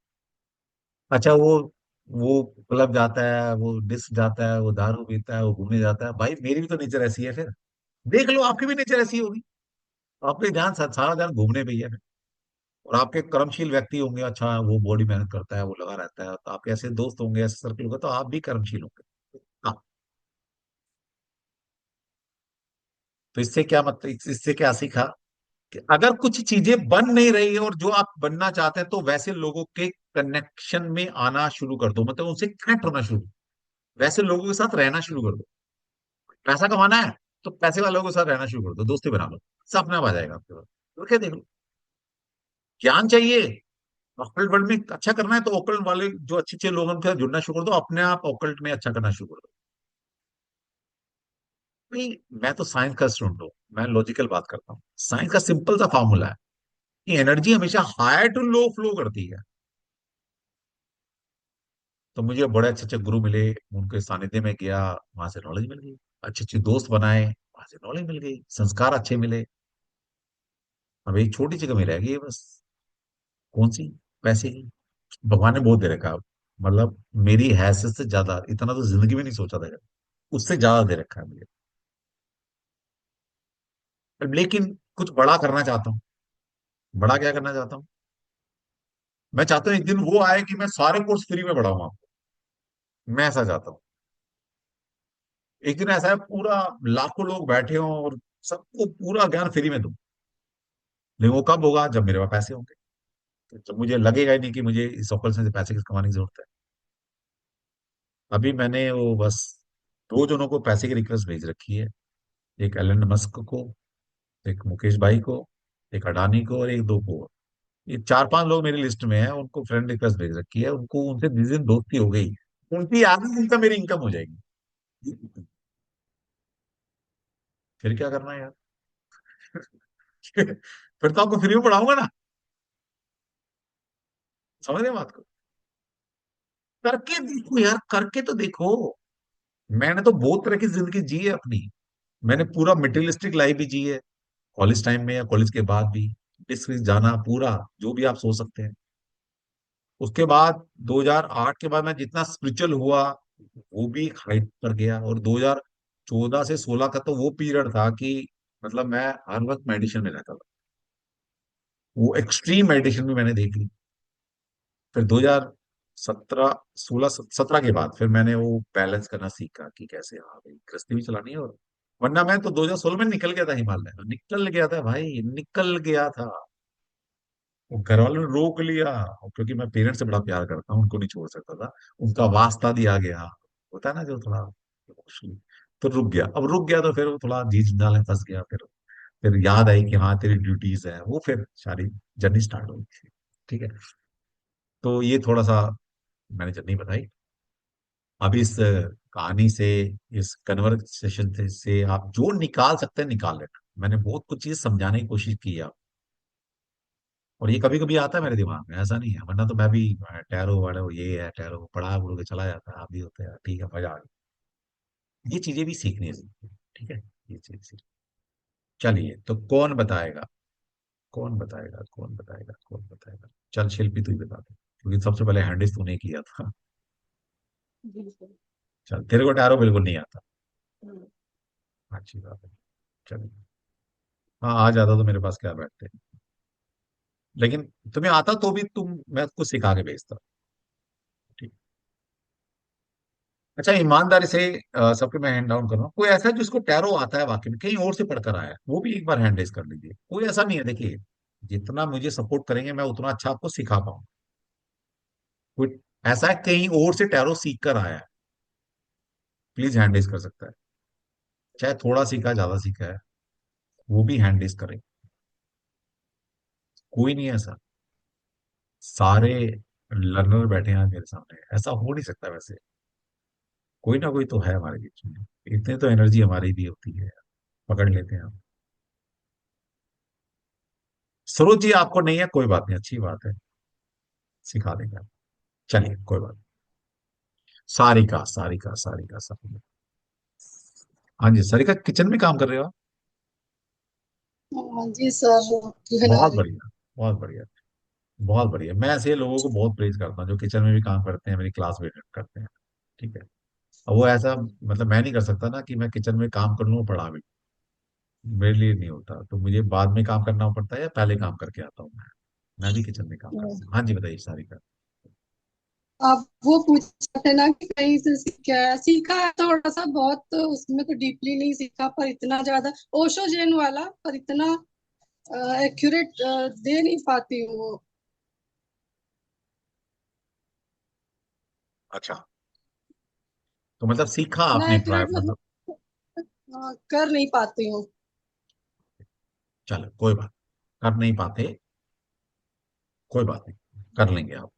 अच्छा वो वो क्लब जाता है, वो डिस्क जाता है, वो दारू पीता है, वो घूमने जाता है। भाई मेरी भी तो नेचर ऐसी है फिर। देख लो आपकी भी नेचर ऐसी होगी। आपके ध्यान सारा ध्यान घूमने पे ही है। और आपके कर्मशील व्यक्ति होंगे, अच्छा वो बॉडी मेहनत करता है, वो लगा रहता है, तो आपके ऐसे दोस्त होंगे, ऐसे सर्कल होगा, तो आप भी कर्मशील होंगे। हाँ। तो इससे क्या मतलब, इससे क्या सीखा कि अगर कुछ चीजें बन नहीं रही है और जो आप बनना चाहते हैं, तो वैसे लोगों के कनेक्शन में आना शुरू कर दो, मतलब उनसे कनेक्ट होना शुरू। वैसे लोगों के साथ रहना शुरू कर दो। पैसा कमाना है तो पैसे वालों के साथ रहना शुरू कर दो, दोस्ती बना लो। सब अपने आप आ जाएगा आपके पास। तो क्या देख लो। ज्ञान चाहिए, ऑकल्ट वर्ल्ड में अच्छा करना है, तो ऑकल्ट वाले जो अच्छे अच्छे लोग हैं उनके साथ जुड़ना शुरू कर दो, अपने आप ऑकल्ट में अच्छा करना शुरू कर दो। नहीं, मैं तो साइंस का स्टूडेंट हूँ। मैं लॉजिकल बात करता हूँ। साइंस का सिंपल सा फॉर्मूला है कि एनर्जी हमेशा हाई टू लो फ्लो करती है। तो मुझे बड़े अच्छे अच्छे गुरु मिले, उनके सानिध्य में गया, वहां से नॉलेज मिल गई। अच्छे अच्छे दोस्त बनाए, वहां से नॉलेज मिल गई, संस्कार अच्छे मिले। अब एक छोटी सी कमी रह गई है बस। कौन सी? पैसे की। भगवान ने बहुत दे रखा है। मतलब मेरी हैसियत से ज्यादा इतना तो जिंदगी में नहीं सोचा था। उससे ज्यादा दे रखा है मुझे। लेकिन कुछ बड़ा करना चाहता हूँ। बड़ा क्या करना चाहता हूँ? मैं चाहता हूँ एक दिन वो आए कि मैं सारे कोर्स फ्री में पढ़ाऊँ आपको। मैं ऐसा चाहता हूँ। एक दिन ऐसा है, पूरा लाखों लोग बैठे हों और सबको पूरा ज्ञान फ्री में दूं। लेकिन वो कब होगा? जब मेरे पास पैसे होंगे। तो जब मुझे लगेगा ही नहीं कि मुझे इस ऑपरेशन से पैसे कमाने की जरूरत है। अभी मैंने वो बस दो जनों को पैसे की रिक्वेस्ट भेज रखी है। एक एलन मस्क को, एक मुकेश भाई को, एक अडानी को, और एक दो को। ये चार पांच लोग मेरी लिस्ट में है, उनको फ्रेंड रिक्वेस्ट भेज रखी है। उनको उनसे जिस दिन दोस्ती हो गई, उनकी आधी दिन का मेरी इनकम हो जाएगी। फिर क्या करना है यार? फिर तो आपको फ्री में पढ़ाऊंगा ना। समझ रहे हैं बात को? करके देखो यार, करके तो देखो। मैंने तो बहुत तरह की जिंदगी जी है अपनी। मैंने पूरा मटेरियलिस्टिक लाइफ भी जी है, कॉलेज टाइम में या कॉलेज के बाद भी। डिस्ट्रिक्ट जाना पूरा, जो भी आप सोच सकते हैं। उसके बाद 2008 के बाद मैं जितना स्पिरिचुअल हुआ, वो भी हाइट पर गया। और 2014 से 16 का तो वो पीरियड था कि मतलब मैं हर वक्त मेडिटेशन में रहता था। वो एक्सट्रीम मेडिटेशन भी मैंने देख ली। फिर 2017 16 17 के बाद फिर मैंने वो बैलेंस करना सीखा कि कैसे, हाँ भाई गृहस्थी भी चलानी है। और वरना मैं तो 2016 में निकल गया था हिमालय, निकल गया था भाई, निकल गया था। वो घर वालों ने रोक लिया। और क्योंकि मैं पेरेंट्स से बड़ा प्यार करता हूँ, उनको नहीं छोड़ सकता था। उनका वास्ता दिया गया, होता है ना जो थोड़ा इमोशनली। तो रुक गया। अब रुक गया तो फिर वो थोड़ा झीझ डाल में फंस गया। फिर याद आई कि हाँ तेरी ड्यूटीज है, वो फिर सारी जर्नी स्टार्ट हुई। ठीक है। तो ये थोड़ा सा मैंने जर्नी बताई। अब इस कहानी से, इस कन्वर्सेशन से आप जो निकाल सकते हैं निकाल लेना। मैंने बहुत कुछ चीज समझाने की कोशिश की है। और ये कभी कभी आता है मेरे दिमाग में, ऐसा नहीं है। वरना तो मैं भी टैरो वैरो ये है, टैरो पढ़ा पढ़ के चला जाता है, आप भी होते हैं, ठीक है, मजा आ गया। ये चीजें भी सीखनी है जिंदगी में, ठीक है। ये चीज सीख। चलिए, तो कौन बताएगा? कौन बताएगा? कौन बताएगा? कौन बताएगा? चल शिल्पी तू ही बता दे, क्योंकि सबसे पहले हैंडिस तूने किया था। बिल्कुल। चल, तेरे को टैरो बिल्कुल नहीं आता। हम्म। अच्छी बात है। चलिए। हाँ, आ जाता तो मेरे पास क्या बैठते। लेकिन तुम्हें आता तो भी तुम, मैं कुछ सिखा के भेजता। ठीक। अच्छा, ईमानदारी से सबके मैं हैंड डाउन कर रहा हूँ। कोई ऐसा है जिसको टैरो आता है वाकई में, कहीं और से पढ़कर आया है, वो भी एक बार हैंड रेज कर लीजिए। कोई ऐसा नहीं है, देखिए। जितना मुझे सपोर्ट करेंगे मैं उतना अच्छा आपको सिखा पाऊँ। कोई ऐसा है कहीं और से टैरो सीख कर आया है, प्लीज हैंड रेज कर सकता है। चाहे थोड़ा सीखा है, ज्यादा सीखा है, वो भी हैंड रेज करे। कोई नहीं है ऐसा। सारे लर्नर बैठे हैं मेरे सामने, ऐसा हो नहीं सकता वैसे। कोई ना कोई तो है हमारे बीच में। इतने तो एनर्जी हमारी भी होती है, पकड़ लेते हैं हम। सरोज जी आपको नहीं है, कोई बात नहीं, अच्छी बात है। सिखा देंगे आप। चलिए, कोई बात नहीं। सारिका, सारिका, सारिका, सारिका। हाँ जी, सारिका किचन में काम कर रहे हो आप? हाँ जी सर, बना बहुत रही बढ़िया, बहुत बढ़िया। बहुत बढ़िया। मैं ऐसे लोगों को बहुत प्रेज करता हूँ जो किचन में भी काम करते हैं, मेरी क्लास में अटेंड करते हैं। ठीक है। अब वो ऐसा, मतलब मैं नहीं कर सकता ना कि मैं किचन में काम कर लूँ और पढ़ा भी। मेरे लिए नहीं होता, तो मुझे बाद में काम करना पड़ता है या पहले काम करके आता हूँ मैं भी किचन में काम करता हूँ। हाँ जी, बताइए सारिका। आप वो पूछ रहे थे ना कि कहीं से सीखा है, सीखा है थोड़ा सा बहुत, तो उसमें तो डीपली नहीं सीखा, पर इतना ज्यादा ओशो जेन वाला, पर इतना एक्यूरेट दे नहीं पाती हूँ वो। अच्छा, तो मतलब सीखा इतना आपने ट्राई, एक्यूरेट मतलब मतलब। कर नहीं पाती हूँ। चलो कोई बात, कर नहीं पाते, कोई बात नहीं, कर लेंगे आप।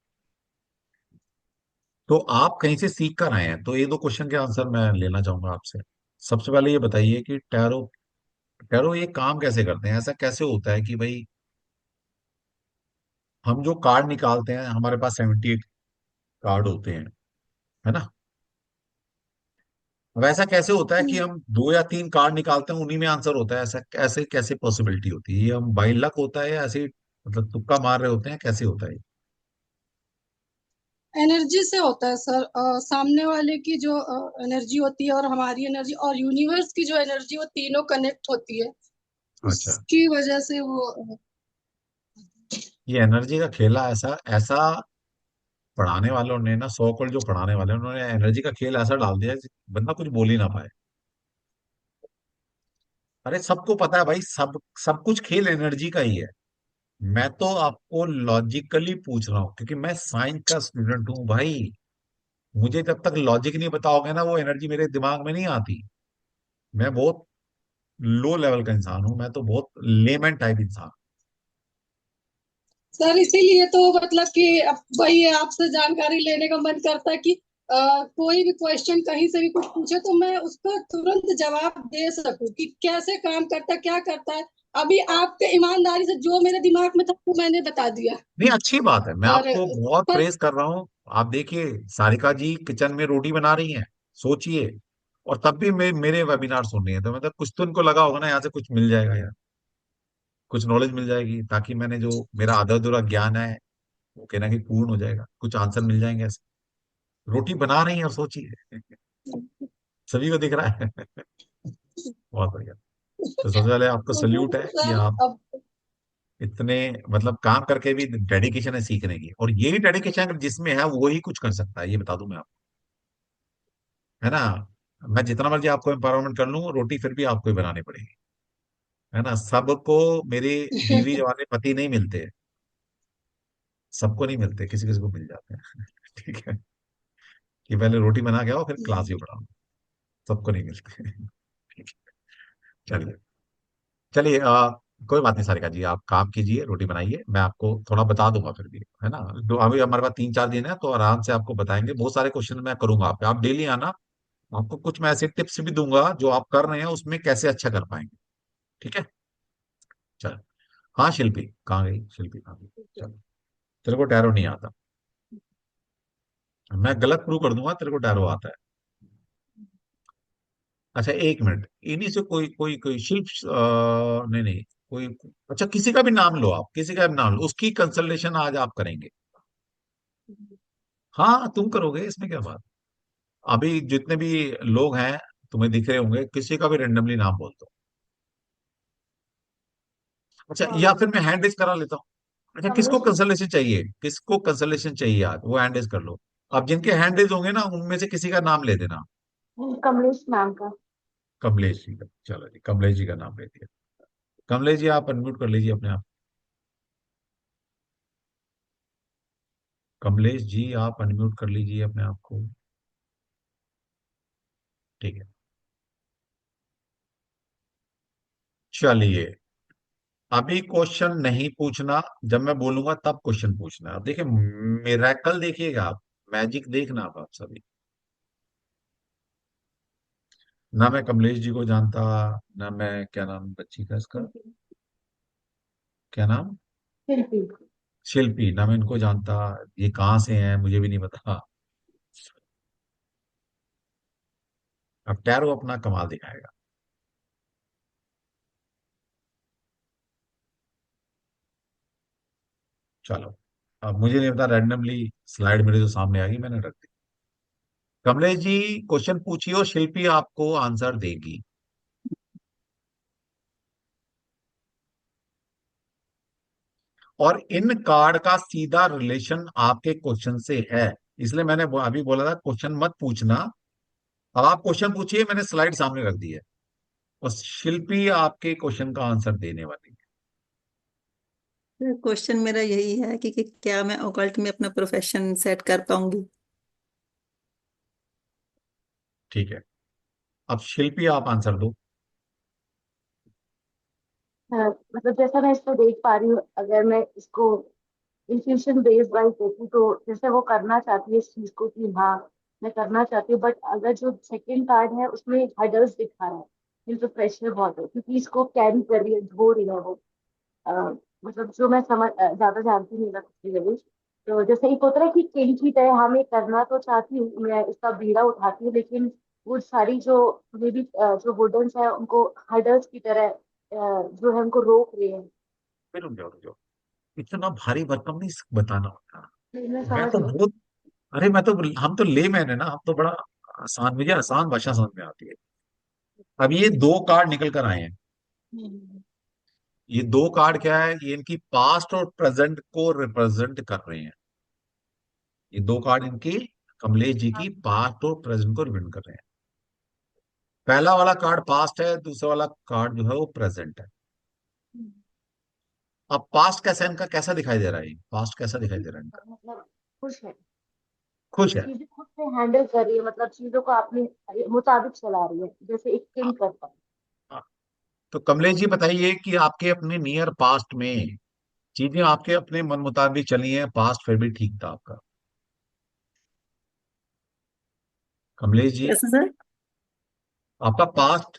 तो आप कहीं से सीख कर आए हैं, तो ये दो क्वेश्चन के आंसर मैं लेना चाहूंगा आपसे। सबसे पहले ये बताइए कि टैरो, टैरो ये काम कैसे करते हैं? ऐसा कैसे होता है कि भाई हम जो कार्ड निकालते हैं, हमारे पास 78 कार्ड होते हैं, है ना? अब ऐसा कैसे होता है कि हम दो या तीन कार्ड निकालते हैं, उन्हीं में आंसर होता है? ऐसा ऐसे कैसे पॉसिबिलिटी होती है? ये हम बाई लक होता है या ऐसे ही, मतलब तुक्का मार रहे होते हैं, कैसे होता है? एनर्जी से होता है सर, सामने वाले की जो एनर्जी होती है और हमारी एनर्जी और यूनिवर्स की जो एनर्जी, वो तीनों कनेक्ट होती है, अच्छा, उसकी वजह से वो ये एनर्जी का खेला ऐसा ऐसा, पढ़ाने वालों ने ना, सौ कॉल जो पढ़ाने वाले हैं, उन्होंने एनर्जी का खेल ऐसा डाल दिया है कि बंदा कुछ बोल ही ना पाए। अरे सबको पता है भाई, सब सब कुछ खेल एनर्जी का ही है। मैं तो आपको लॉजिकली पूछ रहा हूँ क्योंकि मैं साइंस का स्टूडेंट हूँ भाई। मुझे जब तक लॉजिक नहीं बताओगे ना, वो एनर्जी मेरे दिमाग में नहीं आती। मैं बहुत लो लेवल का इंसान हूँ, मैं तो बहुत लेमन टाइप इंसान। सर इसीलिए तो मतलब कि अब वही है, आपसे जानकारी लेने का मन करता है कि कोई भी क्वेश्चन कहीं से भी कुछ पूछे तो मैं उसका तुरंत जवाब दे सकूं कि कैसे काम करता है, क्या करता है। अभी आपके ईमानदारी से जो मेरे दिमाग में था वो मैंने बता दिया। नहीं, अच्छी बात है, मैं और आपको बहुत पर प्रेज कर रहा हूँ। आप देखिए, सारिका जी किचन में रोटी बना रही हैं, सोचिए, और तब भी मेरे वेबिनार सुन रही है, तो मतलब कुछ तो उनको लगा होगा ना, यहाँ से कुछ मिल जाएगा यार, कुछ नॉलेज मिल जाएगी, ताकि मैंने जो मेरा आधा अधूरा ज्ञान है वो कहना कि पूर्ण हो जाएगा, कुछ आंसर मिल जाएंगे ऐसे। रोटी बना रही है और सोचिए, सभी को दिख रहा है। बहुत बढ़िया। तो सबसे पहले आपको वो सल्यूट है कि सर आप अब इतने, मतलब काम करके भी डेडिकेशन है सीखने की, और यही डेडिकेशन जिसमें है वो ही कुछ कर सकता है, ये बता दूं मैं आपको, है ना? मैं जितना मर्जी आपको एम्पावरमेंट कर लूं, रोटी फिर भी आपको ही बनानी पड़ेगी, है ना? सबको मेरी बीवी वाले पति नहीं मिलते, सबको नहीं मिलते, किसी किसी को मिल जाते हैं। ठीक है, कि पहले रोटी बना के आओ फिर क्लास ही पढ़ाओ, सबको नहीं मिलते। ठीक है, चलिए, चलिए कोई बात नहीं सारिका जी, आप काम कीजिए, रोटी बनाइए, मैं आपको थोड़ा बता दूंगा फिर भी, है ना? तो अभी हमारे पास 3-4 दिन है, तो आराम से आपको बताएंगे, बहुत सारे क्वेश्चन मैं करूंगा आप डेली आना। आपको कुछ मैं ऐसे टिप्स भी दूंगा जो आप कर रहे हैं उसमें कैसे अच्छा कर पाएंगे। ठीक है, चलो। हाँ शिल्पी कहाँ गई? शिल्पी कहाँ गई? चलो, तेरे को टैरो नहीं आता, मैं गलत प्रूव कर दूंगा तेरे को टैरो आता है। अच्छा एक मिनट, इन्हीं से कोई कोई कोई शिल्प नहीं नहीं, कोई, अच्छा किसी का भी नाम लो, आप किसी का भी नाम लो, उसकी कंसल्टेशन आज आप करेंगे। हाँ तुम करोगे, इसमें क्या बात। अभी जितने भी लोग हैं तुम्हें दिख रहे होंगे, किसी का भी रेंडमली नाम बोल दो। अच्छा, या फिर मैं हैंड रेज करा लेता हूँ। अच्छा, किसको कंसल्टेशन चाहिए, किसको कंसल्टेशन चाहिए आज, वो हैंड रेज कर लो। अब जिनके हैंड रेज होंगे ना, उनमें से किसी का नाम ले देना। कमलेश मैम का। कमलेश जी का, चलो जी, कमलेश जी का नाम ले दिया। कमलेश जी आप अनम्यूट कर लीजिए अपने आप। कमलेश जी आप अनम्यूट कर लीजिए अपने आप को। ठीक है, चलिए, अभी क्वेश्चन नहीं पूछना, जब मैं बोलूंगा तब क्वेश्चन पूछना। अब देखिए, मिरेकल देखिएगा आप, मैजिक देखना आप सभी। ना मैं कमलेश जी को जानता, ना मैं, क्या नाम बच्ची का इसका, क्या नाम, शिल्पी। शिल्पी, ना मैं इनको जानता, ये कहाँ से हैं मुझे भी नहीं पता। अब टैरो अपना कमाल दिखाएगा। चलो, अब मुझे नहीं पता, रैंडमली स्लाइड मेरे जो सामने आ गई मैंने रख दी। कमलेश जी, क्वेश्चन पूछिए और शिल्पी आपको आंसर देगी। और इन कार्ड का सीधा रिलेशन आपके क्वेश्चन से है, इसलिए मैंने अभी बोला था क्वेश्चन मत पूछना। अब आप क्वेश्चन पूछिए, मैंने स्लाइड सामने रख दी है और शिल्पी आपके क्वेश्चन का आंसर देने वाली है। क्वेश्चन मेरा यही है कि क्या मैं ओकल्ट में अपना प्रोफेशन सेट कर पाऊंगी? ठीक है, अब शिल्पी आप आंसर दो। मतलब जैसा मैं इसको देख पा रही हूँ, अगर मैं इसको इंट्यूशन बेस्ड वाइज देखूँ तो जैसे वो करना चाहती है इस चीज को कि हाँ मैं करना चाहती हूँ, बट अगर जो सेकंड कार्ड है उसमें हर्डल्स दिखा रहा है, जिन पे प्रेशर बहुत है क्योंकि इसको कैरी कर रही है, ढो रही है वो। अ, मतलब जो मैं समझ ज्यादा जानती नहीं रखती है। तो जैसे एक होता है कि किंग की तरह हाँ मैं करना तो चाहती हूँ, मैं इसका बीड़ा उठाती हूँ, लेकिन वो सारी जो मे बी जो वुडन्स है उनको हर्डल्स की तरह जो है उनको रोक रहे हैं। फिर रुक जाओ, रुक जाओ। इतना भारी भरकम नहीं बताना होता। तो मैं मैं समझ तो गई। बहुत, अरे मैं तो, हम तो लेमैन है ना, हम तो बड़ा आसान, मुझे आसान भाषा समझ में आती है। अब ये दो कार्ड निकल कर आए हैं। हम्म। ये दो कार्ड क्या है, ये इनकी पास्ट और प्रेजेंट को रिप्रेजेंट कर रहे हैं। ये दो कार्ड इनकी, कमलेश जी की पास्ट और प्रेजेंट को रिप्रेजेंट कर रहे हैं। पहला वाला कार्ड पास्ट है, दूसरा वाला कार्ड जो है वो प्रेजेंट है। अब पास्ट कैसा, इनका कैसा दिखाई दे रहा है, पास्ट कैसा दिखाई दे रहा है इनका? मतलब खुश है, खुश है। चीजें खुद से हैंडल कर रही है, मतलब चीजों को अपने मुताबिक चला रही है जैसे एक हाँ, किंग करता है। हाँ। तो कमलेश जी बताइए कि आपके अपने नियर पास्ट में चीजें आपके अपने मन मुताबिक चली हैं, पास्ट फिर भी ठीक था आपका? कमलेश जी, कैसे सर? आपका पास्ट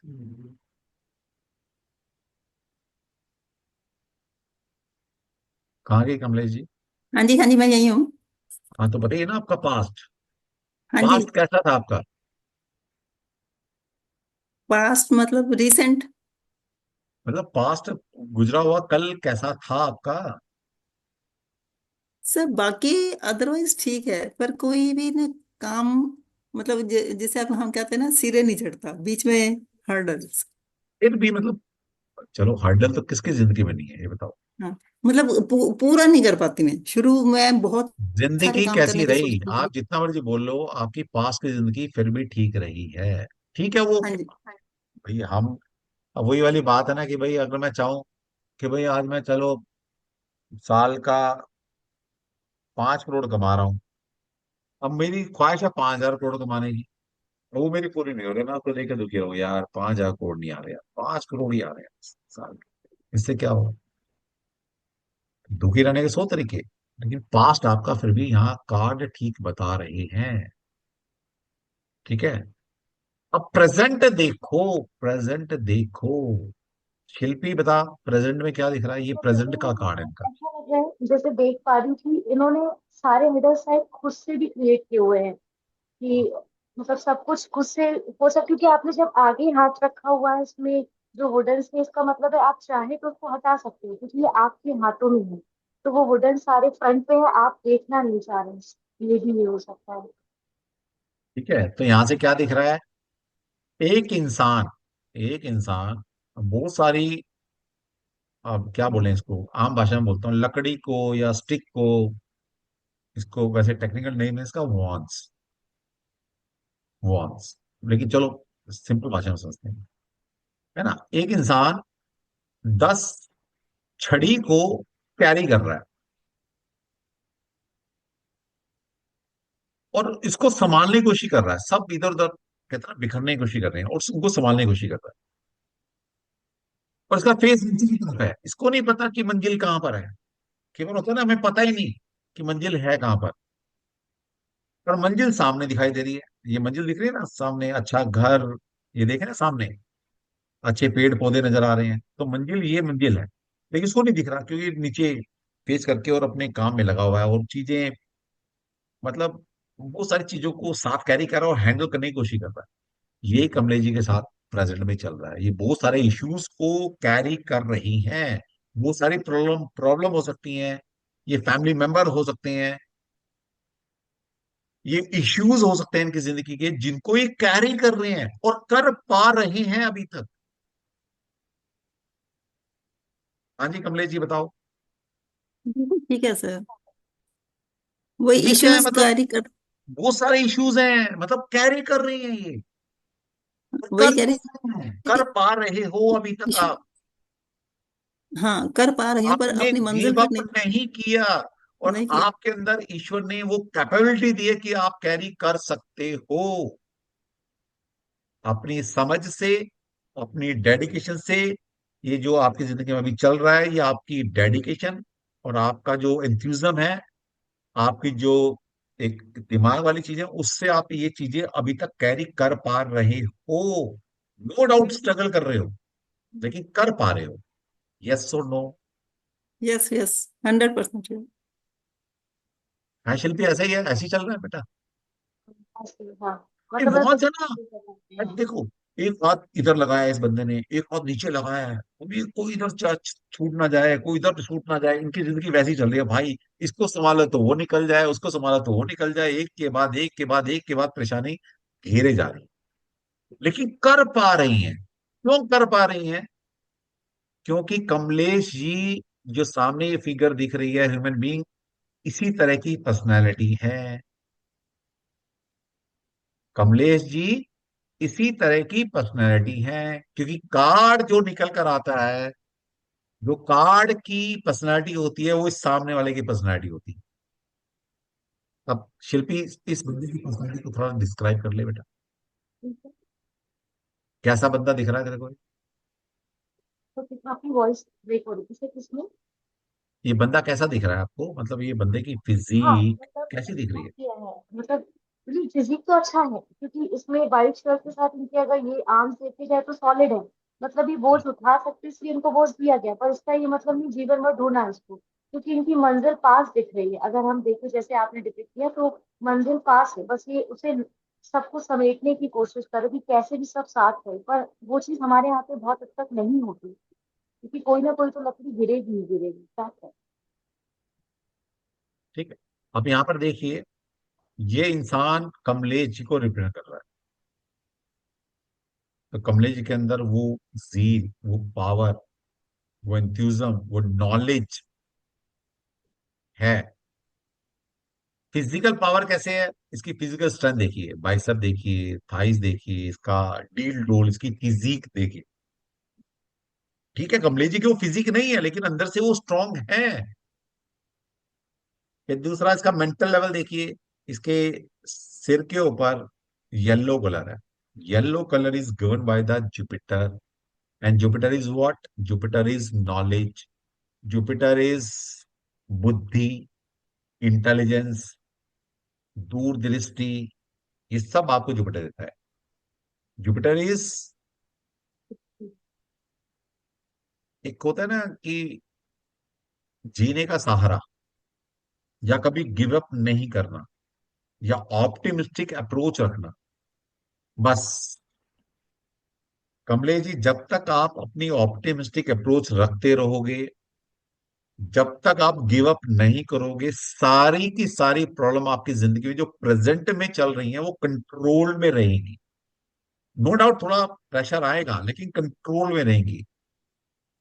कहाँ गई कमलेश जी? हाँ जी, हाँ जी, मैं यही हूँ। हाँ तो बताइए ना आपका पास्ट, हाँ जी। पास्ट कैसा था आपका? पास्ट मतलब रिसेंट। मतलब पास्ट, गुजरा हुआ कल कैसा था आपका? सर बाकी अदरवाइज ठीक है, पर कोई भी ना काम, मतलब जिसे अब हम कहते हैं ना, सिरे नहीं चढ़ता, बीच में हर्डल्स। फिर भी मतलब, चलो हर्डल तो किसकी जिंदगी में नहीं है ये बताओ। हाँ, मतलब पूरा नहीं कर पाती मैं, शुरू में बहुत सारे जिंदगी काम कैसी करने की रही, सोचती थी। आप जितना मर्जी बोल लो, आपकी पास्ट की जिंदगी फिर भी ठीक रही है। ठीक है वो, हाँ जी। भाई हम, अब वही वाली बात है ना कि भाई अगर मैं चाहूं कि भाई आज मैं, चलो साल का 5 करोड़ कमा रहा हूँ, अब मेरी ख्वाहिश है 5,000 करोड़ कमाने की, वो मेरी पूरी नहीं हो रही, मैं उसको देख के दुखी हूँ यार, 5,000 करोड़ नहीं आ रहे यार, 5 करोड़ ही आ रहे हैं साल के। इससे क्या होगा? दुखी रहने के 100 तरीके, लेकिन पास्ट आपका फिर भी यहाँ कार्ड ठीक बता रहे हैं। ठीक है, अब प्रेजेंट देखो, प्रेजेंट देखो। शिल्पी बता, प्रेजेंट में क्या दिख रहा है? ये तो प्रेजेंट मुझे का कार्ड है इनका। ऐसा लग रहा है जैसे देख पा रही हूँ कि इन्होंने सारे मिडल साइड खुद से भी क्रिएट किए हुए हैं, कि मतलब सब कुछ खुद से हो सकता, क्योंकि आपने जब आगे हाथ रखा हुआ है इसमें जो वुडन से, इसका मतलब है आप चाहे तो उसको हटा सकते हो क्योंकि ये आपके हाथों में है। तो वो वुडन सारे फ्रंट पे है, आप देखना नहीं चाह रहे, ये भी ये हो सकता है। ठीक है, तो यहां से क्या दिख रहा है? एक इंसान, एक इंसान बहुत सारी, अब क्या बोले इसको, आम भाषा में बोलता हूँ, लकड़ी को या स्टिक को, इसको वैसे टेक्निकल नेम है इसका वॉन्स, वॉन्स, लेकिन चलो सिंपल भाषा में समझते हैं। है ना, एक इंसान 10 छड़ी को कैरी कर रहा है और इसको संभालने की कोशिश कर रहा है, सब इधर उधर कहते हैं ना, बिखरने की कोशिश कर रहे हैं और उनको संभालने की कोशिश कर रहा है। और इसका फेस मंजिल की तरफ है, इसको नहीं पता कि मंजिल कहां पर है। केवल होता है ना, हमें पता ही नहीं कि मंजिल है कहां पर, पर मंजिल सामने दिखाई दे रही है। ये मंजिल दिख रही है ना सामने, अच्छा घर, ये देखे ना सामने, अच्छे पेड़ पौधे नजर आ रहे हैं, तो मंजिल, ये मंजिल है। लेकिन इसको नहीं दिख रहा क्योंकि नीचे फेस करके और अपने काम में लगा हुआ है और चीजें, मतलब वो सारी चीजों को साथ कैरी कर रहा है और हैंडल करने की कोशिश कर रहा है। ये कमलेश जी के साथ प्रेजेंट में चल रहा है, ये बहुत सारे इश्यूज को कैरी कर रही हैं। वो सारी प्रॉब्लम प्रॉब्लम हो सकती हैं, ये फैमिली मेंबर हो सकते हैं, ये इश्यूज हो सकते हैं इनकी जिंदगी के, जिनको ये कैरी कर रहे हैं और कर पा रहे हैं अभी तक। हाँ जी कमलेश जी बताओ। बिल्कुल ठीक है सर। वही ये क्या है इश्यूज मतलब, कैरी कर, बहुत सारे इश्यूज हैं, मतलब कैरी कर रही हैं ये, और वही कर कह पा रही रहे हैं, कर पा रहे हो अभी तक इश्यू, आप। हाँ कर पा रही हूँ पर आपने अपनी मंजिल गिव पर अप नहीं किया, और नहीं किया। आपके अंदर ईश्वर ने वो कैपेबिलिटी दी है कि आप कैरी कर सकते हो, अपनी समझ से, अपनी डेडिकेशन से। ये जो आपकी जिंदगी में अभी चल रहा है, ये आपकी डेडिकेशन और आपका जो एंथुजिज्म है, आपकी जो एक दिमाग वाली चीजें, उससे आप ये चीजें अभी तक कैरी कर पा रहे हो। नो डाउट स्ट्रगल कर रहे हो, लेकिन कर पा रहे हो। यस और नो? Yes yes, 100%। है शिल्पी, ऐसा ही है, ऐसे ही चल रहा है बेटा। हाँ, ये मतलब मैं बहुत कुछ है ना। अब देखो, एक हाथ इधर लगाया है इस बंदे ने, एक हाथ नीचे लगाया है, अभी कोई इधर छूट ना जाए, कोई इधर छूट ना जाए, इनकी जिंदगी वैसी ही चल रही है भाई। इसको संभालो तो वो निकल जाए, उसको संभालो तो वो निकल जाए, एक के बाद एक के बाद एक के बाद परेशानी घेरे जा रही है। लेकिन कर पा रही हैं, क्यों कर पा रही हैं? क्योंकि कमलेश जी, जो सामने ये फिगर दिख रही है, ह्यूमन बीइंग, इसी तरह की पर्सनैलिटी है। कमलेश जी इसी तरह की पर्सनैलिटी है, क्योंकि कार्ड जो निकल कर आता है, जो कार्ड की पर्सनैलिटी होती है, वो इस सामने वाले की पर्सनैलिटी होती है। अब शिल्पी, इस बंदे की पर्सनैलिटी को थोड़ा डिस्क्राइब कर ले बेटा। कैसा बंदा दिख रहा है तेरे को? तो कितना आपकी वॉइस ब्रेक हो रही थी, किसमें? ये बंदा कैसा दिख रहा है आपको, मतलब ये बंदे की हाँ फिजिक मतलब कैसी दिख रही वो है? किया है, मतलब फिजिक तो अच्छा है, क्योंकि इसमें वाइट शर्ट के साथ इनके अगर ये आर्म्स देखे जाए तो सॉलिड है, मतलब ये बोझ उठा सकते, इसलिए इनको बोझ दिया गया, पर इसका ये मतलब नहीं जीवन भर ढूंढना है इसको, क्योंकि इनकी मंजिल पास दिख रही है। अगर हम देखें जैसे आपने डिपिक्ट किया, तो मंजिल पास है, बस ये उसे सबको समेटने की कोशिश करे कि कैसे भी सब साथ रहे, पर वो चीज हमारे यहाँ पे बहुत हद तक नहीं होती, क्योंकि कोई ना कोई तो लकड़ी गिरेगी ही गिरेगी, क्या है। ठीक है। अब यहाँ पर देखिए, ये इंसान कमलेश जी को रिप्रेजेंट कर रहा है। तो कमलेश जी के अंदर वो जील, वो पावर, वो एंथुजिज्म, वो नॉलेज है। फिजिकल पावर कैसे है? इसकी फिजिकल स्ट्रेंथ देखिए, बाइसेप देखिए, थाइस देखिए, इसका डील डोल, इसकी फिजिक देखिए। ठीक है, कमलेश जी की वो फिजिक नहीं है, लेकिन अंदर से वो स्ट्रांग है। फिर दूसरा, इसका मेंटल लेवल देखिए। इसके सिर के ऊपर येलो कलर है। Yellow colour is given by the Jupiter, and Jupiter is what? Jupiter is knowledge, Jupiter is बुद्धि, इंटेलिजेंस, दूरदृष्टि, ये सब आपको जुपिटर देता है। जुपिटर इज, एक होता है ना कि जीने का सहारा, या कभी गिव अप नहीं करना, या ऑप्टिमिस्टिक अप्रोच रखना। बस कमलेश जी, जब तक आप अपनी ऑप्टिमिस्टिक अप्रोच रखते रहोगे, जब तक आप गिव अप नहीं करोगे, सारी की सारी प्रॉब्लम आपकी जिंदगी में जो प्रेजेंट में चल रही है, वो कंट्रोल में रहेगी। नो डाउट थोड़ा प्रेशर आएगा, लेकिन कंट्रोल में रहेंगी।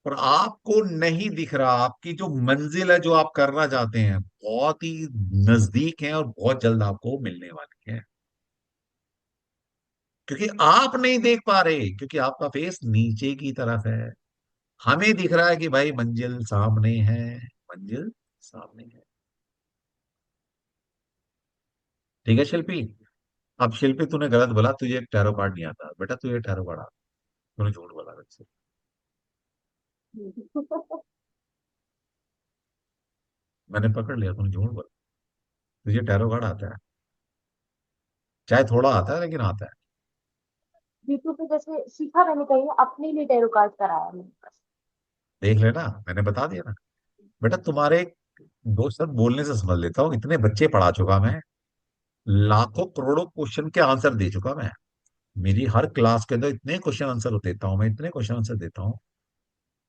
और आपको नहीं दिख रहा, आपकी जो मंजिल है, जो आप करना चाहते हैं, बहुत ही नजदीक है और बहुत जल्द आपको मिलने वाली है। क्योंकि आप नहीं देख पा रहे, क्योंकि आपका फेस नीचे की तरफ है। हमें दिख रहा है कि भाई मंजिल सामने है, मंजिल सामने है। ठीक है शिल्पी। अब शिल्पी, तूने गलत बोला, तुझे एक टैरो कार्ड नहीं आता बेटा, तुझे टैरो कार्ड आता। तूने झूठ बोला मुझसे। मैंने पकड़ लिया, तूने झूठ बोला। तुझे टैरो कार्ड आता है, चाहे थोड़ा आता है, लेकिन आता है। यूट्यूब पे जैसे सीखा मैंने, कहीं अपने लिए टैरो कार्ड कराया मैंने बस। देख लेना, मैंने बता दिया ना बेटा। तुम्हारे दो शब्द बोलने से समझ लेता हूँ, इतने बच्चे पढ़ा चुका मैं, लाखों करोड़ों क्वेश्चन के आंसर दे चुका मैं। मेरी हर क्लास के अंदर इतने क्वेश्चन आंसर देता हूँ मैं, इतने क्वेश्चन आंसर देता हूँ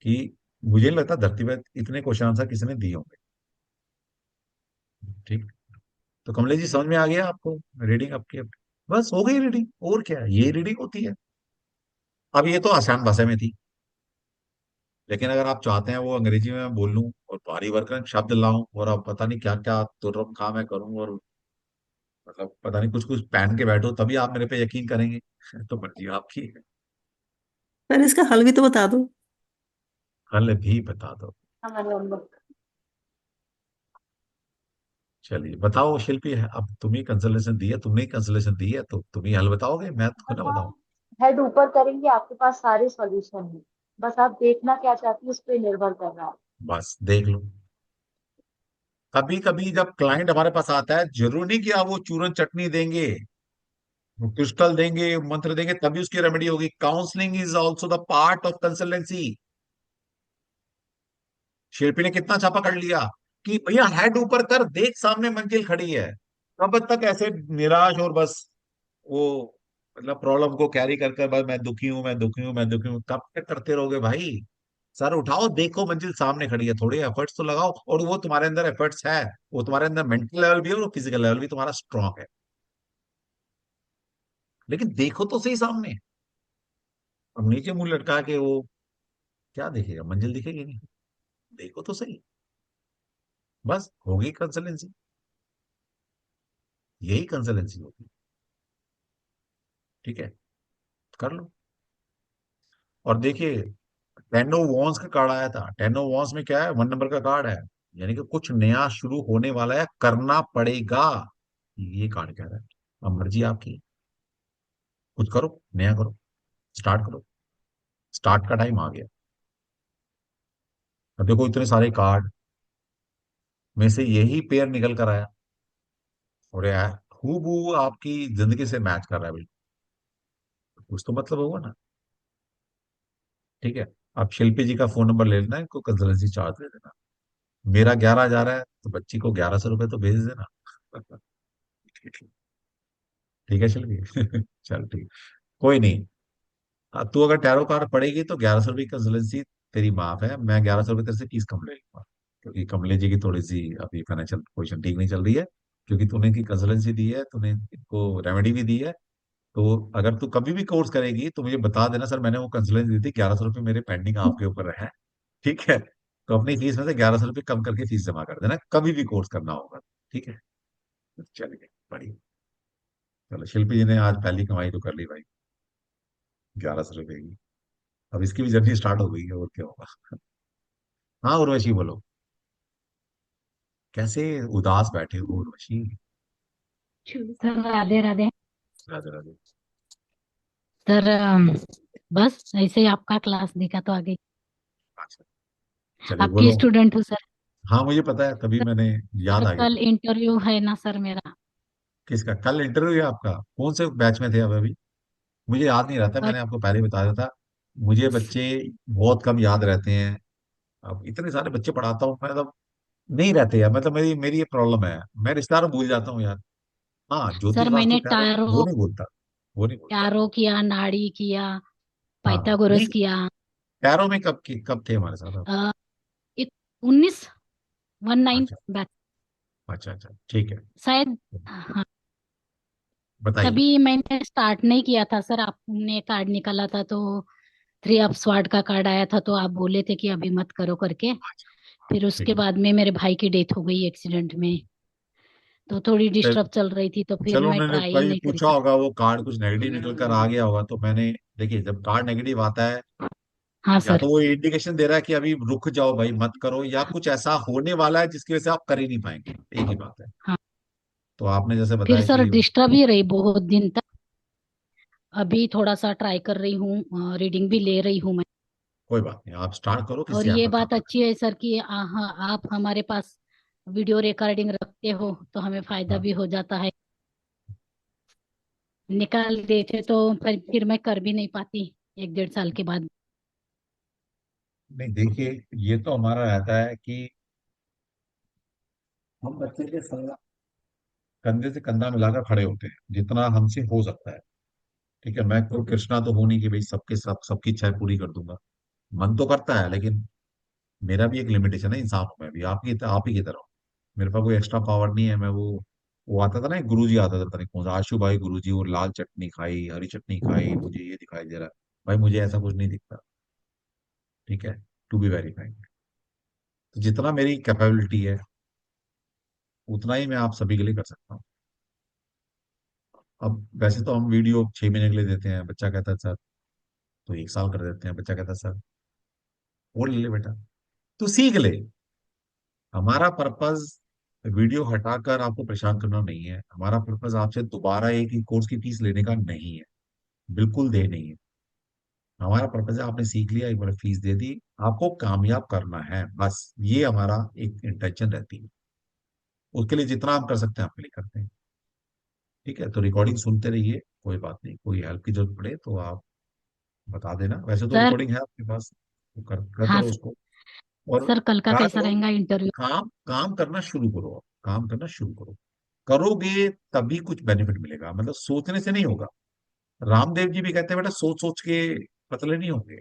कि मुझे नहीं लगता धरती पर इतने क्वेश्चन आंसर किसी ने दिए होंगे। ठीक। तो कमलेश जी समझ में आ गया आपको रीडिंग आपकी? बस हो गई रीडिंग, और क्या है, ये रीडिंग होती है। अब ये तो आसान भाषा में थी, लेकिन अगर आप चाहते हैं वो अंग्रेजी में मैं बोल लूं और भारी भरकम शब्द लाऊं और अब पता नहीं क्या क्या तुर्रम काम मैं करूं, और मतलब पता नहीं कुछ कुछ पहन के बैठो, तभी आप मेरे पे यकीन करेंगे। तो मर्जी आपकी है। पर इसका हल भी तो बता दो। हल भी बता दो। हमारे अंदर। चलिए बताओ शिल्पी है, अब तुम ही कंसलेशन दी है, तुमने ही कंसलेशन दी है, तो तुम ही हल बताओगे, मैं तो ना बताऊं। हेड ऊपर करेंगे, आपके पास सारे सॉल्यूशन है, बस आप देखना क्या चाहती है उस पर निर्भर कर रहा है। बस देख लो। कभी कभी जब क्लाइंट हमारे पास आता है, जरूरी नहीं कि आप वो चूरन चटनी देंगे, वो क्रिस्टल देंगे, मंत्र देंगे तभी उसकी रेमेडी होगी। Counselling is also the part of consultancy. Shilpi ने कितना छापा कर लिया कि भैया हेड ऊपर कर, देख सामने मंजिल खड़ी है। कब तक ऐसे निराश और बस वो मतलब प्रॉब्लम को कैरी कर कर बस मैं दुखी हूं, मैं दुखी हूं, मैं दुखी हूं, कब तक करते रहोगे भाई? सर उठाओ, देखो मंजिल सामने खड़ी है, थोड़े एफर्ट्स तो लगाओ, और वो तुम्हारे अंदर एफर्ट्स है। वो तुम्हारे अंदर मेंटल लेवल भी है और फिजिकल लेवल भी तुम्हारा स्ट्रांग है, लेकिन देखो तो सही सामने। अब नीचे मुंह लटका के वो क्या देखेगा, मंजिल दिखेगी नहीं। देखो तो सही। बस होगी कंसल्टेंसी, यही कंसल्टेंसी होगी। ठीक है, कर लो। और देखिए, टेन ऑफ वॉन्स का कार्ड आया था। टेन ऑफ वॉन्स में क्या है, 1 नंबर का कार्ड है, यानी कि कुछ नया शुरू होने वाला है, करना पड़ेगा, ये कार्ड कह रहा है। अब मर्जी आपकी, कुछ करो, नया करो, स्टार्ट करो। स्टार्ट का टाइम आ गया। अब देखो इतने सारे कार्ड में से यही पेयर निकल कर आया, और यार हूबहू आपकी जिंदगी से मैच कर रहा है बिल्कुल। कुछ तो मतलब होगा ना। ठीक है, आप शिल्पी जी का फोन नंबर ले लेना, इनको कंसल्टेंसी चार्ज दे देना। मेरा 11 हजार है, तो बच्ची को 1100 रुपये तो भेज देना। ठीक है शिल्पी। चल ठीक, कोई नहीं। तू अगर टैरो कार्ड पड़ेगी तो 1100 रुपये की कंसल्टेंसी तेरी माफ है, मैं 1100 रुपये तेरे से फीस कम ले लूंगा, क्योंकि कमले जी की थोड़ी सी अभी फाइनेंशियल पोजिशन ठीक नहीं चल रही है। क्योंकि तूने इनकी कंसल्टेंसी दी है, तूने इनको रेमेडी भी दी है, तो अगर तू कभी भी कोर्स करेगी तो मुझे बता देना, सर मैंने वो कंसल्टेंसी दी थी, 1100 रुपये मेरे पेंडिंग आपके ऊपर है। ठीक है, तो अपनी फीस में से 1100 रुपये कम करके फीस जमा कर देना, कभी भी कोर्स करना होगा। ठीक है, चलिए बढ़िया। चलो शिल्पी जी ने आज पहली कमाई तो कर ली भाई, 1100 रुपये की। अब इसकी भी जर्नी स्टार्ट हो गई है, और क्या होगा। हाँ उर्वशी बोलो, कैसे उदास बैठे हो उर्वशी? सर राधे राधे। राधे राधे। सर बस ऐसे ही आपका क्लास देखा तो आ गई। अच्छा, चलिए आपकी बोलो। स्टूडेंट हूँ सर। हाँ मुझे पता है, तभी सर, मैंने याद सर आ गया कल था। इंटरव्यू है ना सर मेरा। किसका कल इंटरव्यू है आपका? कौन से बैच में थे अब अभी? मुझे याद नहीं रहता, और मैंने आपको पहले ही बता दिया था। मुझे बच्चे बहुत कम याद रहते हैं। अब इतने सारे बच्चे पढ़ाता हूँ मैं, मतलब नहीं रहते यार, मतलब मेरी मेरी ये प्रॉब्लम है, मैं रिश्तेदार भूल जाता हूँ यार। हाँ ज्योतिष सर वास्तु मैंने टैरो वो टारो नहीं भूलता, वो नहीं भूलता। टारो किया, नाड़ी किया, हाँ नहीं, पाइथागोरस किया। टैरो में कब थे हमारे साथ आप? 19 19 अच्छा बैच अच्छा अच्छा, ठीक है, शायद। हाँ, बताइए। तभी मैंने स्टार्ट नहीं किया था सर, आपने कार्ड निकाला था तो 3 ऑफ स्वार्ड का कार्ड आया था, तो आप बोले थे कि अभी मत करो करके। फिर उसके ठीक है, बाद में मेरे भाई की डेथ हो गई एक्सीडेंट में, तो थोड़ी चल, डिस्टर्ब चल रही थी, तो फिर चलो मैं उन्होंने ट्राई ही कहीं नहीं करी पूछा सर। होगा, वो कार्ड कुछ नेगेटिव निकल कर आ गया होगा, तो मैंने, देखिए जब कार्ड नेगेटिव आता है, हाँ या सर। तो वो इंडिकेशन दे रहा है कि अभी रुक जाओ भाई मत करो, या कुछ ऐसा होने वाला है जिसकी वजह से आप कर ही नहीं पाएंगे, एक ही बात है। हाँ, तो आपने जैसे फिर बताया सर कि डिस्टर्ब ही रही बहुत दिन तक। अभी थोड़ा सा ट्राई कर रही हूँ, रीडिंग भी ले रही हूँ मैं। कोई बात नहीं, आप स्टार्ट करो, और किसी ऐप ये पर काम बात करें। अच्छी है सर कि हाँ, आप हमारे पास वीडियो रिकॉर्डिंग रखते हो तो हमें फायदा हाँ भी हो जाता है। निकाल देते तो फिर मैं कर भी नहीं पाती 1 1.5 साल के बाद। नहीं देखिए, ये तो हमारा रहता है कि हम बच्चे के संग कंधे से कंधा मिलाकर खड़े होते हैं जितना हमसे हो सकता है। ठीक है, मैं कोई कृष्णा तो हूं नहीं कि भाई सबके सबकी इच्छाएं पूरी कर दूंगा। मन तो करता है, लेकिन मेरा भी एक लिमिटेशन है, इंसान हूं मैं भी, आपकी आप ही की तरह हूं। मेरे पास कोई एक्स्ट्रा पावर नहीं है। मैं वो आता था ना, एक गुरु जी आता था, पता नहीं कौन सा, आशु भाई गुरु जी, वो लाल चटनी खाई, हरी चटनी खाई, मुझे ये दिखाई दे रहा है। भाई मुझे ऐसा कुछ नहीं दिखता। ठीक है, टू बी वेरी फ्रैंक। तो जितना मेरी कैपेबिलिटी है उतना ही मैं आप सभी के लिए कर सकता हूँ। अब वैसे तो हम वीडियो 6 महीने के लिए देते हैं, बच्चा कहता है सर, तो 1 साल कर देते हैं, बच्चा कहता है सर और ले ले बेटा, तो सीख ले। हमारा पर्पस वीडियो हटाकर आपको परेशान करना नहीं है, हमारा पर्पस आपसे दोबारा एक ही कोर्स की फीस लेने का नहीं है, बिल्कुल दे नहीं है। हमारा पर्पस है आपने सीख लिया, एक बार फीस दे दी, आपको कामयाब करना है, बस ये हमारा एक इंटेंशन रहती है। उसके लिए जितना हम कर सकते हैं आपके लिए करते हैं। ठीक है, तो रिकॉर्डिंग सुनते रहिए, कोई बात नहीं, कोई हेल्प की जरूरत पड़े तो आप बता देना। वैसे तो सर। रिकॉर्डिंग है आपके पास, तो करते हाँ रहो उसको। और सर, कल का क्या कैसा करो, रहेगा इंटरव्यू? काम काम करना शुरू करो, काम करना शुरू करो। करोगे तभी कुछ बेनिफिट मिलेगा, मतलब सोचने से नहीं होगा। रामदेव जी भी कहते हैं बेटा सोच सोच के पतले नहीं होंगे।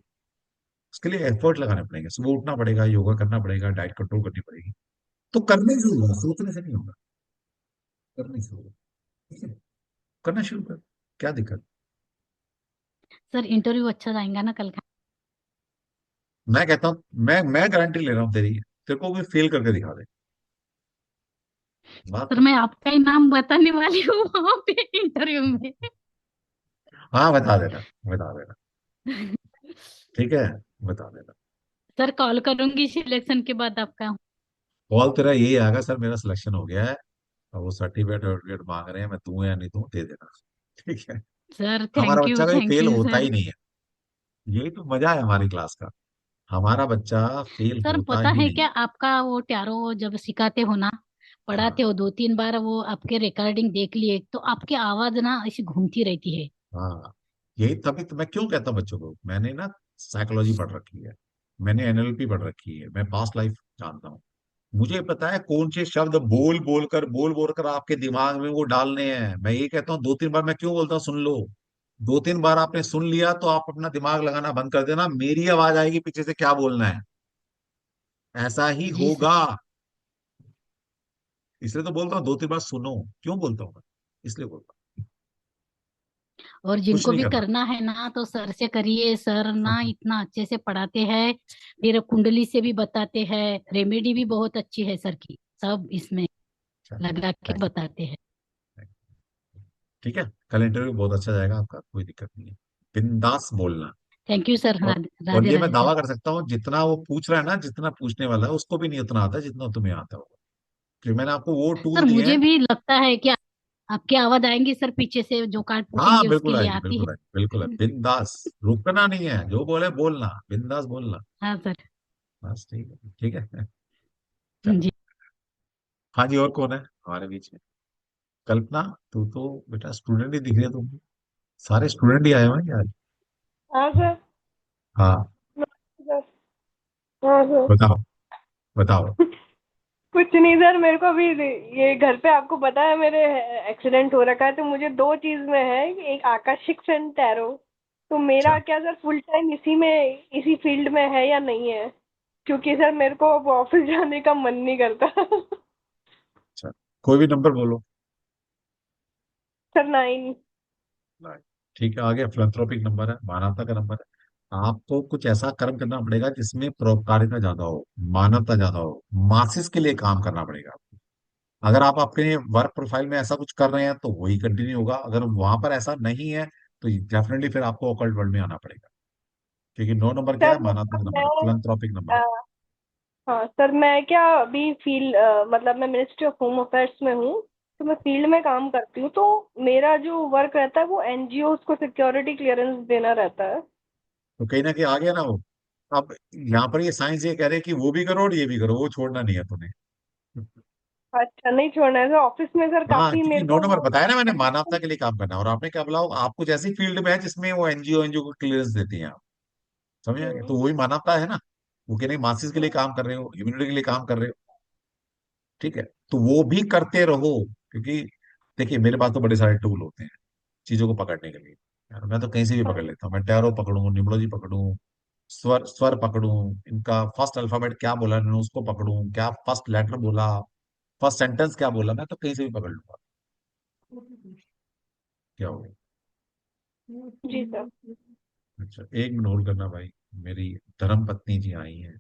उसके लिए एफर्ट लगाने पड़ेंगे, सुबह उठना पड़ेगा, योगा करना पड़ेगा, डाइट कंट्रोल करनी पड़ेगी। तो करने से होगा, सोचने से नहीं होगा, करने से होगा। ठीक है, करना शुरू कर, क्या दिक्कत। सर, इंटरव्यू अच्छा जाएगा ना कल का? मैं कहता हूँ, मैं गारंटी ले रहा हूँ तेरी, तेरे को भी फेल करके दिखा दे, बात सर, खत्म। मैं आपका ही नाम बताने वाली हूँ वहां पे इंटरव्यू में। हाँ बता देना, बता देना। ठीक है, बता देना। सर, कॉल करूंगी सिलेक्शन के बाद आपका। कॉल तेरा यही आएगा, सर मेरा सिलेक्शन हो गया है, और वो सर्टिफिकेट वर्टिफिकेट मांग रहे हैं, मैं दूं या नहीं दूं, दे देना। ठीक है। सर, हमारा बच्चा कभी थैंक फेल यू होता सर। ही नहीं है, यही तो मजा है हमारी क्लास का। हमारा बच्चा फेल सर, होता पता ही है नहीं। क्या, आपका वो टैरो जब सिखाते हो ना, हाँ पढ़ाते हो, 2-3 बार वो आपके रिकॉर्डिंग देख लिए तो आपकी आवाज ना ऐसी घूमती रहती है। हाँ, यही तभी तो मैं क्यों कहता हूँ बच्चों को, मैंने ना साइकोलॉजी पढ़ रखी है, मैंने एनएलपी पढ़ रखी है, मैं पास्ट लाइफ जानता हूँ। मुझे पता है कौन से शब्द बोल बोल कर आपके दिमाग में वो डालने हैं। मैं ये कहता हूँ 2-3 बार, मैं क्यों बोलता हूँ सुन लो। 2-3 बार आपने सुन लिया तो आप अपना दिमाग लगाना बंद कर देना, मेरी आवाज आएगी पीछे से क्या बोलना है, ऐसा ही जी सर। होगा। इसलिए तो बोलता हूँ 2-3 बार सुनो। क्यों बोलता हूँ मैं, इसलिए बोलता हूँ, और कुछ जिनको नहीं भी करना। करना है ना तो सर से करिए, सर ना इतना अच्छे से पढ़ाते हैं, फिर कुंडली से भी बताते हैं, रेमेडी भी बहुत अच्छी है सर की, सब इसमें चलो, लगा के थैंक बताते हैं। यू। ठीक है, कल इंटरव्यू बहुत अच्छा जाएगा आपका, कोई दिक्कत नहीं है, बिंदास बोलना। Thank you sir. और और राधे ये मैं राधे सर। दावा कर सकता हूँ, जितना वो पूछ रहा है ना, जितना पूछने वाला है उसको भी नहीं उतना आता जितना तुम्हें आता होगा, क्योंकि मैंने आपको वो सर, टूल दिए मुझे हैं। भी लगता है कि आपकी आवाज आएंगी सर, पीछे से जो कार्ड हाँ पूछेंगे उसके बिल्कुल लिए आएगी, आती बिल्कुल है। आएगी, बिल्कुल है, बिंदास। रुकना नहीं है, जो बोले बोलना, बिंदास बोलना। हाँ सर। बस ठीक है, ठीक है। चलो। जी। हाँ जी, और कौन है हमारे बीच में? कल्पना, तू तो बेटा स्टूडेंट ही दिख रही है तुम, सारे स्टूडेंट ही आए हुए हैं यार। हाँ सर। हाँ, सर। हाँ सर। बताओ, बताओ। कुछ नहीं सर, मेरे को अभी ये घर पे आपको पता है मेरे एक्सीडेंट हो रखा है, तो मुझे दो चीज में है, एक आकर्षिक फिल्म टैरो। तो अच्छा, मेरा क्या सर फुल टाइम इसी में, इसी फील्ड में है या नहीं है? क्योंकि सर मेरे को अब ऑफिस जाने का मन नहीं करता। अच्छा, कोई भी नंबर बोलो। सर 9। नहीं। ठीक है, आगे फिलंथ्रोपिक नंबर है, मानवता का नंबर है। आपको कुछ ऐसा कर्म करना पड़ेगा जिसमें परोपकारिता ज्यादा हो, मानवता ज्यादा हो, मासिस के लिए काम करना पड़ेगा आपको। अगर आप अपने वर्क प्रोफाइल में ऐसा कुछ कर रहे हैं तो वही कंटिन्यू होगा, अगर वहां पर ऐसा नहीं है तो डेफिनेटली फिर आपको ऑकल्ट वर्ल्ड में आना पड़ेगा, क्योंकि 9 नंबर क्या सर है, मानवता का मतलब नंबर है, फिलंथ्रोपिक नंबर अ, है। हाँ सर, मैं क्या अभी मतलब मैं मिनिस्ट्री ऑफ होम अफेयर्स में हूँ, तो मैं फील्ड में काम करती हूँ, तो मेरा जो वर्क रहता है वो एनजीओ को सिक्योरिटी क्लियरेंस देना रहता है। तो कहीं ना कहीं आ गया ना वो। अब यहाँ पर ये साइंस ये कह रहे हैं कि वो भी करो और ये भी करो, वो छोड़ना नहीं है तुम्हें। अच्छा, नहीं छोड़ना है सर, ऑफिस में सर हाँ, काफी क्योंकि मेरे 9 नंबर को। बताया ना मैंने, मानवता के लिए काम करना है, और आपने क्या बोला, आप कुछ ऐसी फील्ड में है जिसमें वो एनजीओ एनजीओ को क्लियरेंस देती हैं आप, समझ आएंगे, हम्म, तो वही मानवता है ना। वो कह नहीं मासिस के लिए हम्म, काम कर रहे हो, ह्यूमनिटी के लिए काम कर रहे हो। ठीक है, तो वो भी करते रहो, क्योंकि देखिए मेरे पास तो बड़े सारे टूल होते हैं चीजों को पकड़ने के लिए। यार मैं तो कहीं से भी पकड़ हाँ, लेता हूँ, मैं टैरो पकड़ूं, न्यूमरोलॉजी पकड़ूं, स्वर स्वर पकड़ूं, इनका फर्स्ट अल्फाबेट क्या बोला इन्होंने उसको पकड़ूं, क्या फर्स्ट लेटर बोला, फर्स्ट सेंटेंस क्या बोला मैं तो कहीं से भी पकड़ लूंगा। क्या हो गया? जी सर। अच्छा, 1 मिनट होल्ड करना भाई, मेरी धर्म पत्नी जी आई हैं।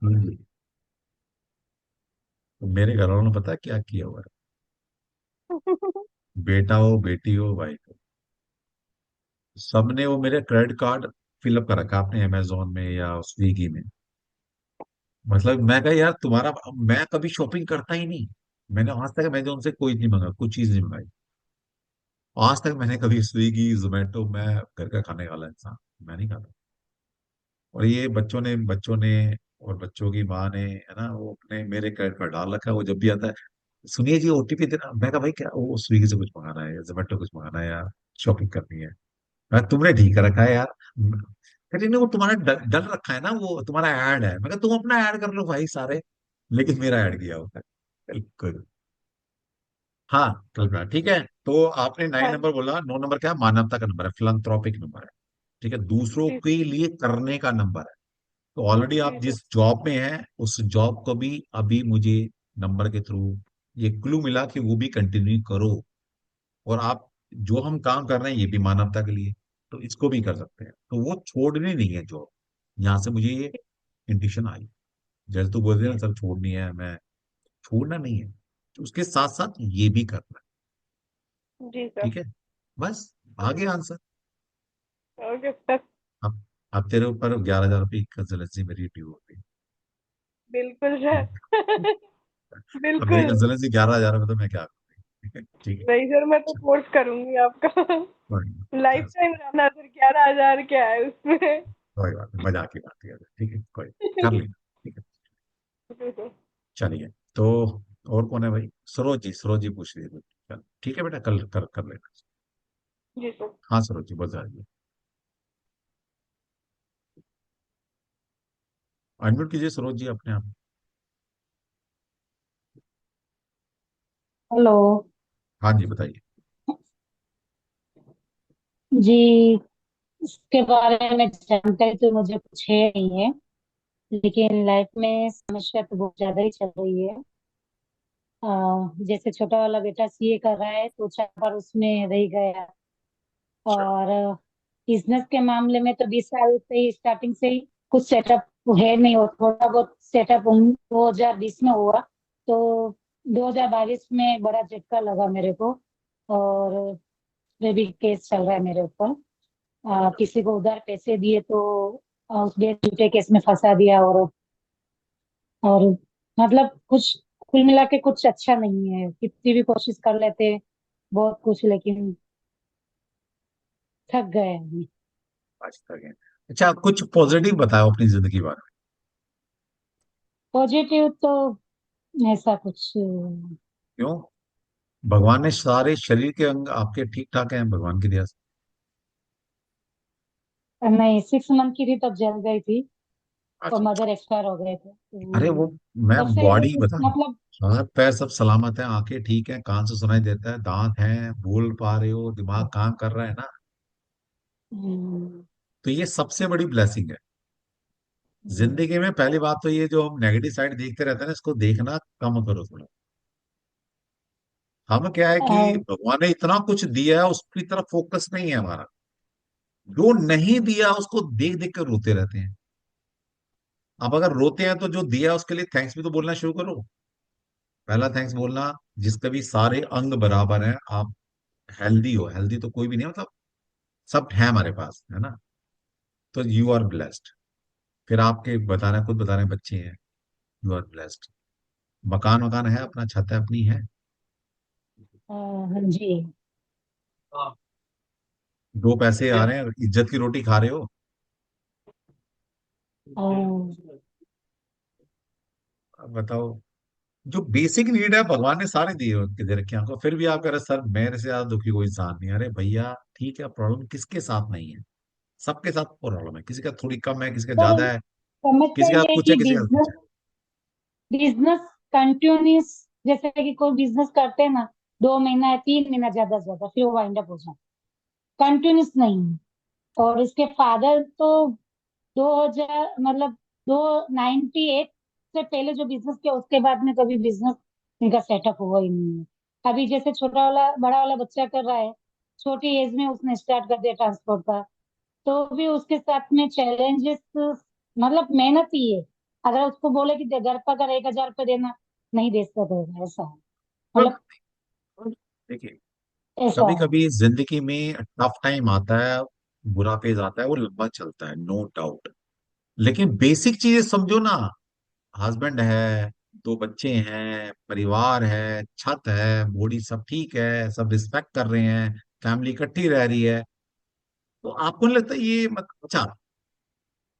जी। तो मेरे घर वालों ने पता है क्या किया हुआ है? बेटा हो बेटी हो भाई हो, सबने वो मेरे क्रेडिट कार्ड फिलअप कर रखा है आपने अमेजोन में या स्विगी में। मतलब मैं कहा यार तुम्हारा, मैं कभी शॉपिंग करता ही नहीं। मैंने आज तक अमेजोन से कोई नहीं मंगा, कुछ चीज नहीं मंगाई। आज तक मैंने कभी स्विगी जोमेटो, मैं घर का खाने वाला इंसान, मैं नहीं खाता। और ये बच्चों ने और बच्चों की माँ ने, है ना, वो अपने मेरे क्रेडिट कार्ड डाल रखा है। वो जब भी आता है, सुनिए जी ओटीपी देना, मैं कहा भाई क्या वो स्विगी से कुछ मंगाना है या जोमेटो कुछ मंगाना है या शॉपिंग करनी है। मैं, तुमने ठीक कर रखा है यार। कहती नहीं वो तुम्हारा डल रखा है ना, वो तुम्हारा ऐड है। मैं कहा तुम अपना ऐड कर लो भाई सारे, लेकिन मेरा ऐड किया होता है। बिल्कुल। हाँ, कल्पना ठीक है। तो आपने 9 नंबर हाँ बोला, 9 नंबर क्या है? मानवता का नंबर है, फिलंथ्रोपिक नंबर है। ठीक है, दूसरों जी। के लिए करने का नंबर है। तो ऑलरेडी जी आप सर। जिस जॉब में हैं उस जॉब को भी अभी मुझे नंबर के थ्रू ये क्लू मिला कि वो भी कंटिन्यू करो। और आप, जो हम काम कर रहे हैं ये भी मानवता के लिए, तो इसको भी कर सकते हैं। तो वो छोड़नी नहीं है जॉब। यहाँ से मुझे ये इंट्यूशन आई। जैसे तू बोल रही है ना जी। सर छोड़नी है, मैं, छोड़ना नहीं है, तो उसके साथ साथ ये भी करना है। जी सर। ठीक है, बस आगे आंसर। Okay sir. अब अब तेरे ऊपर 11,000 रुपये की कंसल्टेंसी मेरी ड्यू हो गई। बिल्कुल सर। अब मेरी बिल्कुल। कंसल्टेंसी 11,000 में, तो मैं क्या करूँ? ठीक है, नहीं सर, मैं तो कोर्स करूंगी आपका। कोई लाइफ नहीं, टाइम रहना सर, 11,000 क्या है उसमें। कोई बात नहीं, मजाक की बात है। ठीक है, कोई, कर लेना। ठीक है, जी सर। चलिए। तो और कौन है भाई? सरोज जी पूछ रही है कुछ। चल ठीक है बेटा, कल कर कर लेना। जी सर। हाँ सरोज जी, बता दीजिए। अनम्यूट कीजिए सरोज जी अपने आप। हेलो। हाँ जी, बताइए। जी, इसके बारे में जानकारी तो मुझे कुछ है नहीं है, लेकिन लाइफ में समस्या तो बहुत ज्यादा ही चल रही है। अ, जैसे छोटा वाला बेटा सीए कर रहा है तो 4 बार उसमें रह गया। अच्छा। और बिजनेस के मामले में तो 20 साल से ही, स्टार्टिंग से ही कुछ सेटअप है नहीं, और थोड़ा बहुत सेटअप 2020 में हुआ। तो 2022 में बड़ा झटका लगा मेरे को, और उसमें भी केस चल रहा है मेरे ऊपर। किसी को उधार पैसे दिए तो उसने झूठे केस में फंसा दिया। और मतलब कुछ, कुल मिला के कुछ अच्छा नहीं है। कितनी भी कोशिश कर लेते हैं बहुत कुछ, लेकिन थक गए हैं। आज तक है। अच्छा, कुछ पॉजिटिव बताओ अपनी जिंदगी के बारे में। पॉजिटिव तो ऐसा कुछ क्यों? भगवान ने सारे शरीर के अंग आपके ठीक ठाक हैं भगवान की दया से। नहीं। 6 मंथ की थी तब जल गई थी, और अच्छा। मदर एक्सपायर हो गए थे अरे वो, मैं तब से बॉडी बता रहा मतलब। हूँ, हाथ पैर सब सलामत है, आंखें ठीक है, कान से सुनाई देता है, दांत हैं, बोल पा रहे हो, दिमाग काम कर रहा है ना। हम्म, तो ये सबसे बड़ी ब्लेसिंग है जिंदगी में। पहली बात तो ये जो हम नेगेटिव साइड देखते रहते हैं ना, इसको देखना कम करो थोड़ा। हम क्या है कि अ, भगवान ने इतना कुछ दिया है, उसकी तरफ फोकस नहीं है हमारा। जो नहीं दिया उसको देख देख कर रोते रहते हैं। अब अगर रोते हैं तो जो दिया है उसके लिए थैंक्स भी तो बोलना शुरू करो। पहला थैंक्स बोलना, जिसके भी सारे अंग बराबर हैं, आप हेल्दी हो। हेल्दी तो कोई भी नहीं है, मतलब सब है हमारे पास, है ना। तो यू आर ब्लेस्ड। फिर आपके बता रहे हैं, खुद बता रहे हैं, बच्चे हैं, यू आर ब्लेस्ड। मकान वकान है अपना, छत है अपनी है। हाँ जी। 2 पैसे आ रहे हैं, इज्जत की रोटी खा रहे हो। अ, अब बताओ, जो बेसिक नीड है भगवान ने सारे दिए उनके दे रखे हैं आपको, फिर भी आप कह रहे हैं, सर मेरे से ज्यादा दुखी कोई इंसान नहीं है। अरे भैया ठीक है, प्रॉब्लम किसके साथ नहीं है? सबके साथ प्रॉब्लम है, किसी का थोड़ी कम है, किसी का सर ज्यादा है, समस्या किसी का ये है कुछ है, कि किसी का कुछ बिजनेस है। बिजनेस कंटिन्यूस, जैसे कि कोई बिजनेस करते हैं ना, 2 महीना या 3 महीना ज्यादा से ज्यादा, फिर वो वाइंड अप हो जाता है, कंटिन्यूस नहीं है। और इसके फादर तो 2000 मतलब दो 98 से पहले जो बिजनेस किया, उसके बाद में कभी बिजनेस इनका सेटअप हुआ ही नहीं है। अभी जैसे छोटा वाला बड़ा वाला बच्चा कर रहा है, छोटी एज में उसने स्टार्ट कर दिया ट्रांसपोर्ट का, तो भी उसके साथ में चैलेंजेस, मतलब मेहनत ही है। अगर उसको बोले कि घर पर अगर 1,000 रुपये देना, नहीं दे सकते, ऐसा है। तो मतलब देखिए, ऐसा कभी है। कभी जिंदगी में टफ टाइम आता है, बुरा फेज आता है, वो लंबा चलता है, नो डाउट। लेकिन बेसिक चीजें समझो ना, हस्बैंड है, दो बच्चे हैं, परिवार है, छत है, बॉडी सब ठीक है, सब रिस्पेक्ट कर रहे हैं, फैमिली इकट्ठी रह रही है, तो आपको नहीं लगता ये मत, अच्छा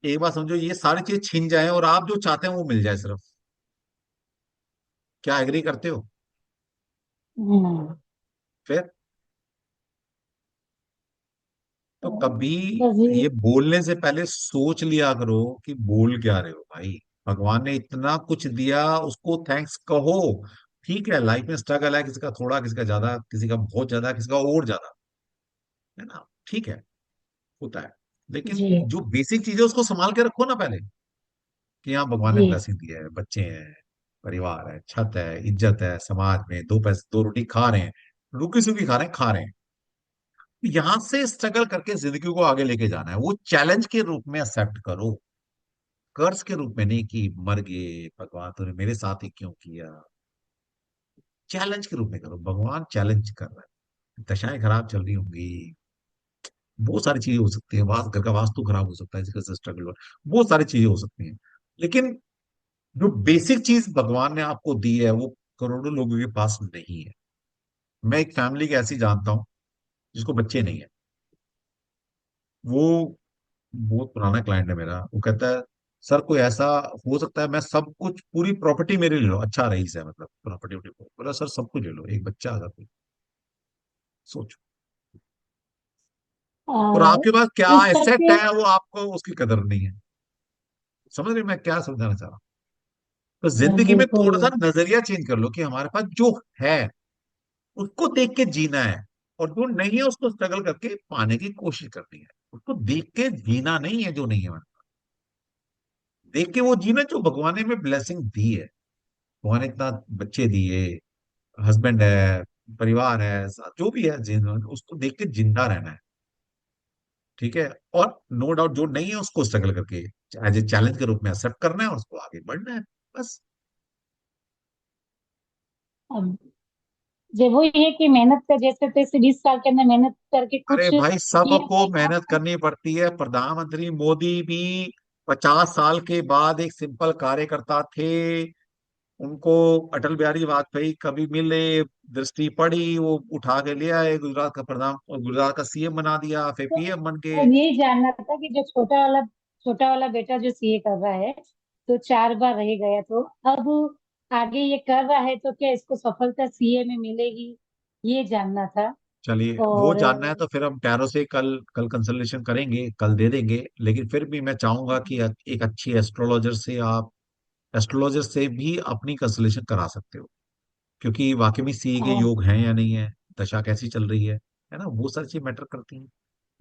एक बात समझो, ये सारी चीज छिन जाए और आप जो चाहते हैं वो मिल जाए सिर्फ, क्या एग्री करते हो? हम्म। फिर तो कभी बस ये। ये बोलने से पहले सोच लिया करो कि बोल क्या रहे हो भाई। भगवान ने इतना कुछ दिया, उसको थैंक्स कहो। ठीक है, लाइफ में स्ट्रगल है, किसी का थोड़ा, किसी का ज्यादा, किसी का बहुत ज्यादा, किसी का और ज्यादा, है ना, ठीक है, होता है। लेकिन जी। जो बेसिक चीज है उसको संभाल के रखो ना पहले, कि हाँ भगवान ने जी। ब्लेसिंग दी है, बच्चे हैं, परिवार है, छत है, इज्जत है, समाज में दो पैसे दो रोटी खा रहे हैं, रुकी सुखी खा रहे हैं, खा रहे हैं। यहां से स्ट्रगल करके जिंदगी को आगे लेके जाना है, वो चैलेंज के रूप में एक्सेप्ट करो, कर्ज के रूप में नहीं कि मर गए भगवान तूने मेरे साथ ही क्यों किया। चैलेंज के रूप में करो, भगवान चैलेंज कर रहा है, दशाएं खराब चल रही होंगी, बहुत सारी चीजें हो सकती है, घर का वास्तु खराब हो सकता है जिसके से स्ट्रगल हो, बहुत सारी चीजें हो सकती हैं। लेकिन जो बेसिक चीज भगवान ने आपको दी है वो करोड़ों लोगों के पास नहीं है। मैं एक फैमिली की ऐसी जानता हूँ जिसको बच्चे नहीं है। वो बहुत पुराना क्लाइंट है मेरा, वो कहता है, सर कोई ऐसा हो सकता है, मैं सब कुछ पूरी प्रॉपर्टी मेरे ले लो, अच्छा रईस है मतलब, प्रॉपर्टी बोला सर सब कुछ ले लो, एक बच्चा अगर कोई, सोचो। आ, और आपके पास क्या इस एसेट करके। है वो आपको उसकी कदर नहीं है। समझ रहे हो मैं क्या समझाना चाह रहा हूँ? तो जिंदगी में बिल्कुल। थोड़ा सा नजरिया चेंज कर लो कि हमारे पास जो है उसको देख के जीना है, और जो नहीं है उसको स्ट्रगल करके पाने की कोशिश करनी है। उसको देख के जीना नहीं है जो नहीं है, देख के वो जीना जो भगवान ने में ब्लेसिंग दी है। भगवान ने इतना बच्चे दिए, हस्बैंड है, परिवार है, जो भी है, उसको देख के जिंदा रहना है, ठीक है। और नो डाउट जो नहीं है उसको स्ट्रगल करके एज ए चैलेंज के रूप में एक्सेप्ट करना है और उसको आगे बढ़ना है, बस। अब जब वो ये कि मेहनत का, जैसे तैसे 20 साल के अंदर मेहनत करके अरे कुछ भाई किया सबको है मेहनत आपको। करनी पड़ती है, प्रधानमंत्री मोदी भी 50 साल के बाद एक सिंपल कार्यकर्ता थे। उनको अटल बिहारी वाजपेयी कभी मिले, दृष्टि पड़ी, वो उठा के ले आए, गुजरात का प्रधान और गुजरात का सीएम बना दिया, फिर तो पीएम बन के। अब यही जानना था कि जो छोटा वाला बेटा जो सीए कर रहा है, तो 4 बार रह गया, तो अब आगे ये कर रहा है, तो क्या इसको सफलता सीए में मिलेगी, ये जानना था। चलिए वो और जानना है तो फिर हम टैरो से कल कल कंसल्टेशन करेंगे, कल दे देंगे। लेकिन फिर भी मैं चाहूंगा कि एक अच्छी एस्ट्रोलॉजर से आप, एस्ट्रोलॉजर से भी अपनी कंसल्टेशन करा सकते हो, क्योंकि वाकई में सीए के योग हैं या नहीं है, दशा कैसी चल रही है ना, वो सारी चीज मैटर करती हैं।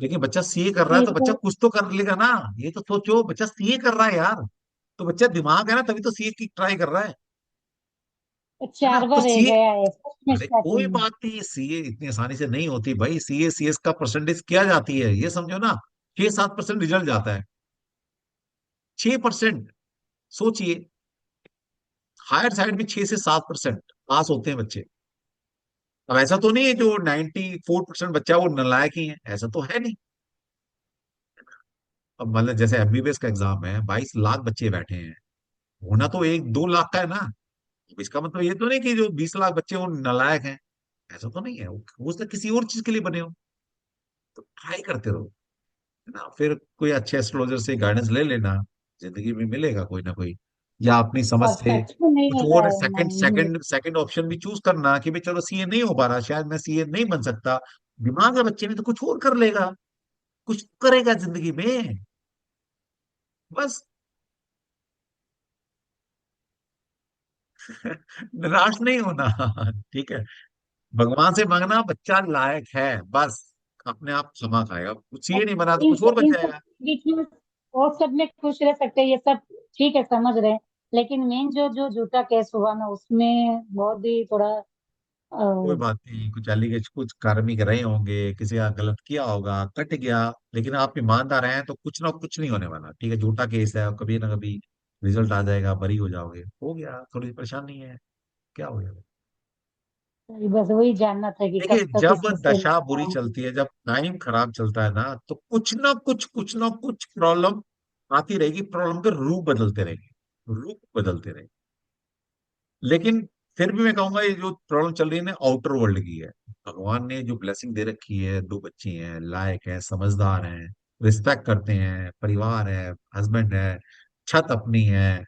लेकिन बच्चा सीए कर रहा है ये तो बच्चा तो कुछ तो कर लेगा ना, ये तो सोचो, बच्चा सीए कर रहा है यार, तो बच्चा दिमाग है ना, तभी तो सीए की ट्राई कर रहा है ना, चार तो बार रह सीए, गया है फर्स्ट में अरे कोई स्टार्टिंग में। बात नहीं, सीए इतनी आसानी से नहीं होती भाई, सीए सीएस का परसेंटेज क्या जाती है ये समझो ना, 6-7% रिजल्ट जाता है, 6%। सोचिए, हायर साइड में 6 से 7% पास होते हैं बच्चे। अब ऐसा तो नहीं है जो 94% बच्चा वो नालायक ही है, ऐसा तो है नहीं। अब मतलब जैसे एमबीबीएस का एग्जाम है, 22 लाख बच्चे बैठे हैं, होना तो 1-2 लाख का है ना। अब इसका मतलब ये तो नहीं कि जो 20 लाख बच्चे वो नालायक हैं, ऐसा तो नहीं है, वो हो सकता है किसी और चीज के लिए बने हो। तो ट्राई करते रहो, है ना, फिर कोई अच्छे एस्ट्रोलॉजर से गाइडेंस ले लेना, जिंदगी में मिलेगा कोई ना कोई। या अपनी समझ और से सच में नहीं कुछ होता और है सेकंड नहीं। सेकंड सेकंड ऑप्शन भी चूज करना कि भाई चलो सीए नहीं हो पा रहा, शायद मैं सीए नहीं बन सकता। दिमाग है बच्चे में तो कुछ और कर लेगा, कुछ करेगा जिंदगी में। बस निराश नहीं होना। ठीक है। भगवान से मांगना बच्चा लायक है, बस अपने आप क्षमा खाएगा। सीए नहीं बना तो कुछ और बन इन सब जाएगा। बीच में और सब में खुश रह सकते हैं, ये सब ठीक है, समझ रहे हैं। लेकिन मेन जो जो झूठा केस हुआ ना, उसमें बहुत ही थोड़ा कोई बात नहीं, कुछ एलिगेशन कुछ कार्मिक रहे होंगे, किसी का गलत किया होगा, कट गया। लेकिन आप ईमानदार हैं तो कुछ ना कुछ नहीं होने वाला। ठीक है, झूठा केस है, कभी ना कभी रिजल्ट आ जाएगा, बरी हो जाओगे, हो गया, थोड़ी परेशानी है, क्या हो गया। बस वही जानना था कि देखिए, कब तक जब इसमें से दशा बुरी निकल आऊं। चलती है, जब टाइम खराब चलता है ना, तो कुछ ना कुछ प्रॉब्लम आती रहेगी। प्रॉब्लम के रूप बदलते रहेंगे, रूप बदलते रहेंगे। लेकिन फिर भी मैं कहूंगा, ये जो प्रॉब्लम चल रही है ना, आउटर वर्ल्ड की है। भगवान ने जो ब्लेसिंग दे रखी है, दो बच्ची हैं, लायक हैं, समझदार हैं, रिस्पेक्ट करते हैं, परिवार है, हस्बैंड है, छत अपनी है,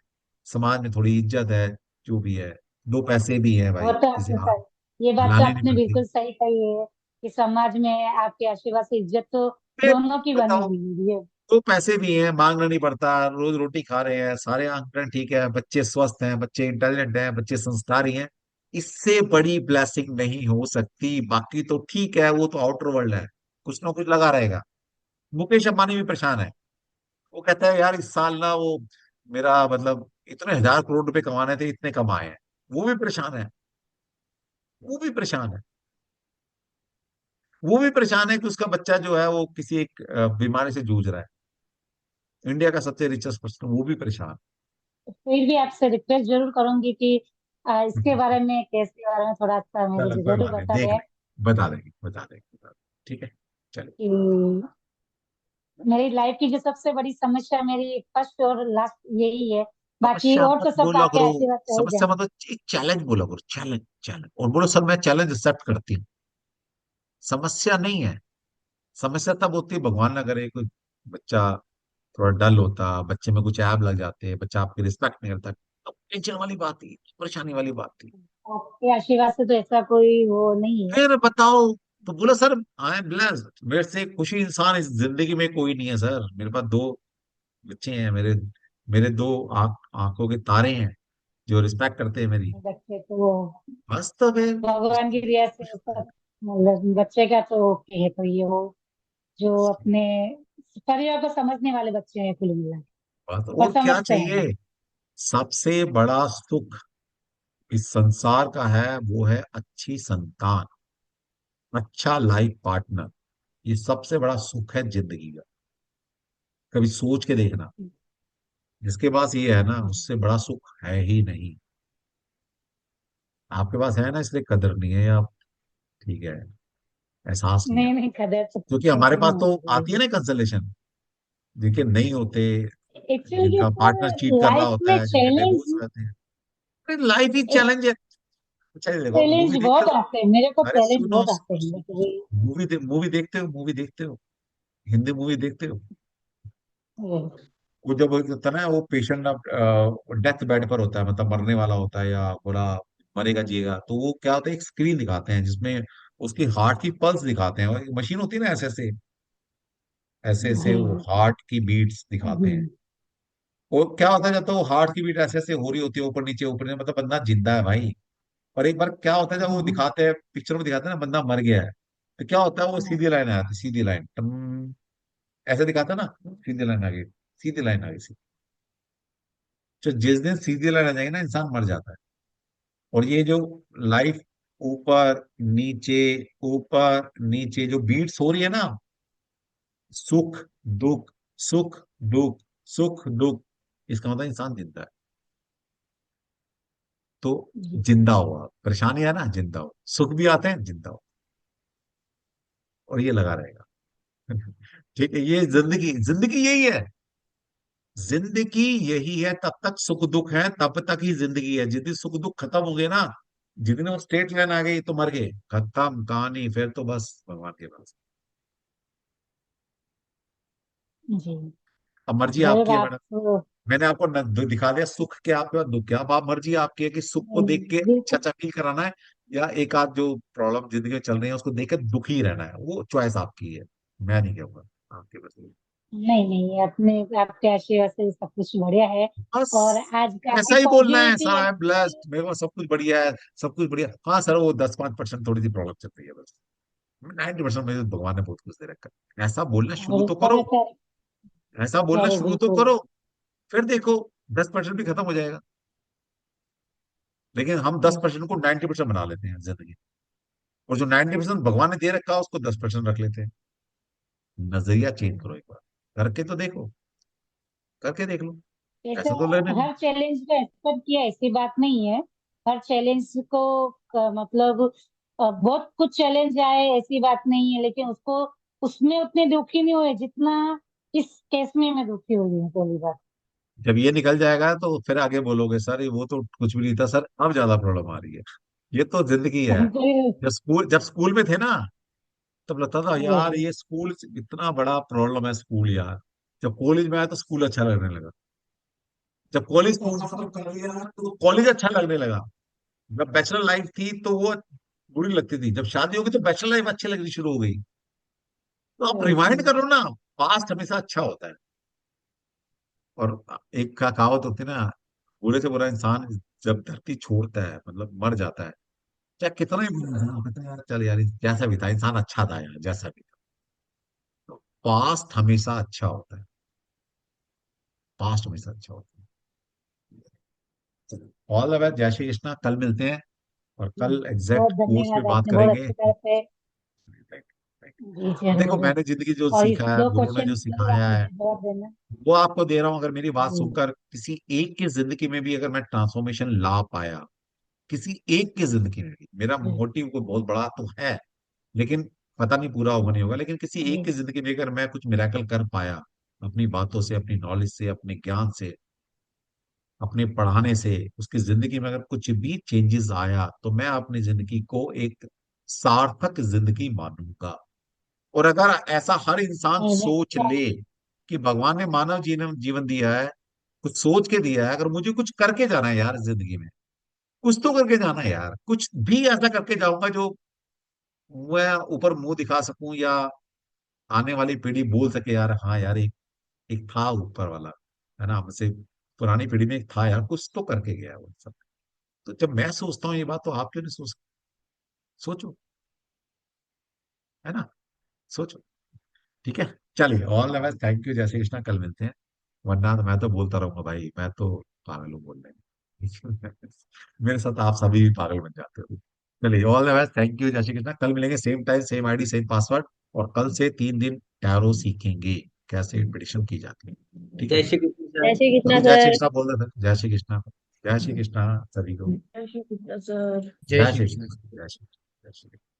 समाज में थोड़ी इज्जत है, जो भी है, दो पैसे भी है वो भाई, तो किसी आपने हाथ ये बात तो लाने नहीं आपने पड़ती। बिल्कुल सही कही है कि समाज में आपके आशीर्वाद से इज्जत तो फिर दोनों की बनी बताओ, हुई है। तो पैसे भी हैं, मांगना नहीं पड़ता, रोज रोटी खा रहे हैं, सारे आंकड़े ठीक है, बच्चे स्वस्थ हैं, बच्चे इंटेलिजेंट हैं, बच्चे संस्कारी हैं। इससे बड़ी ब्लेसिंग नहीं हो सकती। बाकी तो ठीक है, वो तो आउटर वर्ल्ड है, कुछ ना कुछ लगा रहेगा। मुकेश अंबानी भी परेशान है। वो कहता है यार, इस साल ना वो मेरा मतलब इतने 1,000 करोड़ रुपए कमाने थे, इतने कमाए हैं। वो भी परेशान है, वो भी परेशान है, वो भी परेशान है कि उसका बच्चा जो है वो किसी एक बीमारी से जूझ रहा है। इंडिया का सबसे रिचेस्ट पर्सन, वो भी परेशान फिर भी आपसे रिक्वेस्ट जरूर करूंगी कि इसके है। बारे में, केस के बारे में थोड़ा सा मेरे चलो को कोई जरूर बात नहीं, बता देख दें लेंगे, बता देंगे, बता देंगे, बता देंगे। ठीक है, चलो। कि मेरी लाइफ की जो सबसे बड़ी समस्या मेरी फर्स्ट और लास्ट यही है। बाकी समस्या और मत तो सब बोला आपके करो, आशीर्वाद से हो समस्या जाएंगे। मतलब एक चैलेंज बोला करो, चैलेंज, चैलेंज, और बोलो सर मैं चैलेंज एक्सेप्ट करती हूँ। समस्या नहीं है। समस्या तब होती है, भगवान ना करे, कोई बच्चा थोड़ा डल होता, बच्चे में कुछ ऐब लग जाते, बच्चा आपकी रिस्पेक्ट नहीं करता, तो टेंशन वाली बात थी, परेशानी वाली बात थी। आपके आशीर्वाद से तो ऐसा कोई वो नहीं है। फिर बताओ, तो बोला सर आई एम ब्लेस्ड, मेरे से खुशी इंसान इस जिंदगी में कोई नहीं है सर। मेरे पास दो बच्चे हैं, मेरे मेरे दो आंखों के तारे हैं, जो रिस्पेक्ट करते हैं मेरी। बच्चे तो बस तो फिर भगवान की दया से सब, मतलब बच्चे का तो ओके है, तो ये वो जो अपने परिवार को समझने वाले बच्चे हैं कुल मिला के, बस और और क्या समझते हैं चाहिए। सबसे बड़ा सुख इस संसार का है, वो है अच्छी संतान, अच्छा लाइफ पार्टनर। ये सबसे बड़ा सुख है जिंदगी का। कभी सोच के देखना, जिसके पास ये है ना, उससे बड़ा सुख है ही नहीं। आपके पास है ना, इसलिए कदर नहीं है, या ठीक है, एहसास नहीं है। नहीं नहीं, कदर तो क्योंकि हमारे कैसे पास नहीं तो होगी। आती है ना कंसलेशन, जिनके नहीं होते, एक्चुअली जिनका पार्टनर चीट कर रहा लाइफ होता में है, जिनके डिवोर्स चैलेंज, रहते हैं। लाइफ ही चैलेंज है। अच्छा ये देखो, चैलेंज मूवी देखते बहुत हो? आते हैं मेरे को, अरे चैलेंज सुनो, बहुत आते हैं लेकिन मूवी देखते हो, मूवी देखते हो, हिंदी मूवी देखते हो? ये- वो जब वो होता है ना, वो पेशेंट डेथ बेड पर होता है, मतलब मरने वाला होता है, या बोला मरेगा जिएगा, तो वो क्या होता है, एक स्क्रीन दिखाते हैं जिसमें उसकी हार्ट की पल्स दिखाते हैं, और एक मशीन होती है ना, ऐसे ऐसे जी। वो हार्ट की बीट्स दिखाते हैं। हम्म, वो क्या होता है, जब तो वो हार्ट की बीट ऐसे ऐसे हो रही होती है, ऊपर नीचे, मतलब बंदा जिंदा है भाई। और एक बार क्या होता है, जब वो हम्म, दिखाते हैं, पिक्चर में दिखाते हैं ना, बंदा मर गया है, तो क्या होता है, वो सीधी लाइन आ जाती है, सीधी लाइन ऐसे दिखाता है ना, सीधी लाइन आ गई, सीधी लाइन आ गई। तो जिस दिन सीधी लाइन आ जाएगी ना, इंसान मर जाता है। और ये जो लाइफ ऊपर नीचे, ऊपर नीचे जो बीट्स हो रही है ना, सुख दुख, सुख दुख, सुख दुख, इसका मतलब इंसान जिंदा है। तो जी। जिंदा हुआ, परेशानी है ना, जिंदा हो, सुख भी आते हैं, जिंदा हो, और ये लगा रहेगा। ठीक है, ये जिंदगी, जिंदगी यही है, जिंदगी यही है। तब तक सुख दुख है, तब तक ही जिंदगी है। जिस दिन सुख दुख खत्म हो गए ना, जिस दिन वो स्ट्रेट लाइन आ गई, तो मर गए, खत्म कहानी, फिर तो बस भगवान के पास। जी अब मर्जी जरूर आपकी है आप मैडम। मैंने आपको दिखा दिया सुख क्या आपके पास, दुख क्या, अब आप मर्जी आपकी है कि सुख को देख के अच्छा बिल्कुल अच्छा फील कराना है, या एक आध जो प्रॉब्लम जिंदगी में चल रही है उसको देख के दुखी रहना है, वो चॉइस आपकी है, मैं नहीं कहूंगा आपके बस। नहीं नहीं, अपने आपके आशीर्वाद से सब कुछ बढ़िया है। बस और आज काफी ऐसा ही बोलना है, पॉजिटिविटी सर आई है। एम ब्लेस्ड, मेरे को सब कुछ बढ़िया है, सब कुछ बढ़िया। हाँ सर, वो 10-5% थोड़ी सी प्रॉब्लम चल रही है बस, 90% मुझे भगवान ने बहुत कुछ दे रखा है, ऐसा बोलना शुरू अरे तो करो, ऐसा बोलना अरे शुरू तो बिल्कुल। करो, फिर देखो 10% भी खत्म हो जाएगा। लेकिन हम 10% को 90% बना लेते हैं जिंदगी, और जो 90% भगवान ने दे रखा है उसको 10% रख लेते हैं। नजरिया चेंज करो एक बार, करके तो देखो, करके देख लो, ऐसे ऐसा तो लगने नहीं। हर चैलेंज को एक्सेप्ट किया, ऐसी बात नहीं है। हर चैलेंज को मतलब बहुत कुछ चैलेंज आए ऐसी बात नहीं है, लेकिन उसको उसमें उतने दुखी नहीं हुए जितना इस केस में मैं दुखी हुई हूँ, पहली बात। जब ये निकल जाएगा तो फिर आगे बोलोगे सर ये वो तो कुछ भी नहीं था सर, अब ज्यादा प्रॉब्लम आ रही है। ये तो जिंदगी है। फिर जब स्कूल में थे ना, तब लगता था यार वही ये स्कूल इतना बड़ा प्रॉब्लम है स्कूल यार। जब कॉलेज में आया तो स्कूल अच्छा लगने लगा। जब कॉलेज खत्म कर लिया तो कॉलेज अच्छा लगने लगा। जब बैचलर लाइफ थी तो वो बुरी लगती थी, जब शादी होगी तो बैचलर लाइफ अच्छी लगनी शुरू हो गई। तो आप रिमाइंड वही करो ना, पास्ट हमेशा अच्छा होता है। और एक का कहावत होती है ना, बुरे से बुरा इंसान जब धरती छोड़ता है, मतलब मर जाता है, चाहे कितना ही बुरा इंसान हो, कहता है यार चल यार जैसा भी था इंसान अच्छा था यार, जैसा भी था। तो पास्ट हमेशा अच्छा होता है, पास्ट हमेशा अच्छा होता है। ऑल द बेस्ट, जय श्री कृष्णा, कल मिलते हैं, और कल बहुत एग्जैक्ट कोर्स पे धन्यवाद, बात आपने बहुत करेंगे। अच्छी तरह से। जी देखो जरूर। मैंने जिंदगी जो और सीखा इस है, दो गुरु ने क्वेश्चन जो के जरूर आप सिखाया है मुझे जवाब देना। वो आपको दे रहा हूं। अगर मेरी बात जी सुनकर किसी एक की जिंदगी में भी अगर मैं ट्रांसफॉर्मेशन ला पाया, किसी एक की जिंदगी में भी, मेरा जी मोटिव कोई बहुत बड़ा तो है, लेकिन पता नहीं पूरा होगा नहीं होगा, लेकिन किसी एक जी की जिंदगी में अगर मैं कुछ मिराकल कर पाया, अपनी बातों से, अपनी नॉलेज से, अपने ज्ञान से, अपने पढ़ाने से, उसकी जिंदगी में अगर कुछ भी चेंजेस आया, तो मैं अपनी जिंदगी को एक सार्थक जिंदगी मानूंगा। और अगर ऐसा हर इंसान नहीं नहीं, सोच ले कि भगवान ने मानव जीवन जीवन दिया है, कुछ सोच के दिया है, अगर मुझे कुछ करके जाना है यार जिंदगी में, कुछ तो करके जाना है यार, कुछ भी ऐसा करके जाऊंगा जो मैं ऊपर मुंह दिखा सकूं, या आने वाली पीढ़ी बोल सके यार हाँ यार एक एक था ऊपर वाला, है ना, हमसे पुरानी पीढ़ी में एक था यार, कुछ तो करके गया है वो सब। तो जब मैं सोचता हूँ ये बात, तो आप क्यों नहीं सोचो, है ना, सोचो। ठीक है, चलिए, all the best, thank you, जय श्री कृष्णा, कल मिलते हैं। वरना तो मैं तो बोलता रहूंगा भाई, मैं तो पागल हूँ बोलने में। मेरे साथ आप सभी भी पागल बन जाते हो। चलिए, all the best, thank you, जय श्री कृष्णा, कल मिलेंगे same time same ID same password. और कल से 3 दिन टैरो सीखेंगे, कैसे प्रिडिक्शन की जाती है। ठीक है, जय श्री कृष्ण जय सर। श्री कृष्णा सभी जय श्री सर। कृष्णा बोल रहे थे, जय श्री कृष्णा, जय श्री कृष्णा सभी को। जय श्री कृष्णा सर। जय जय श्री श्री कृष्ण। कृष्णा, जय श्री कृष्णा, जय श्री कृष्णा।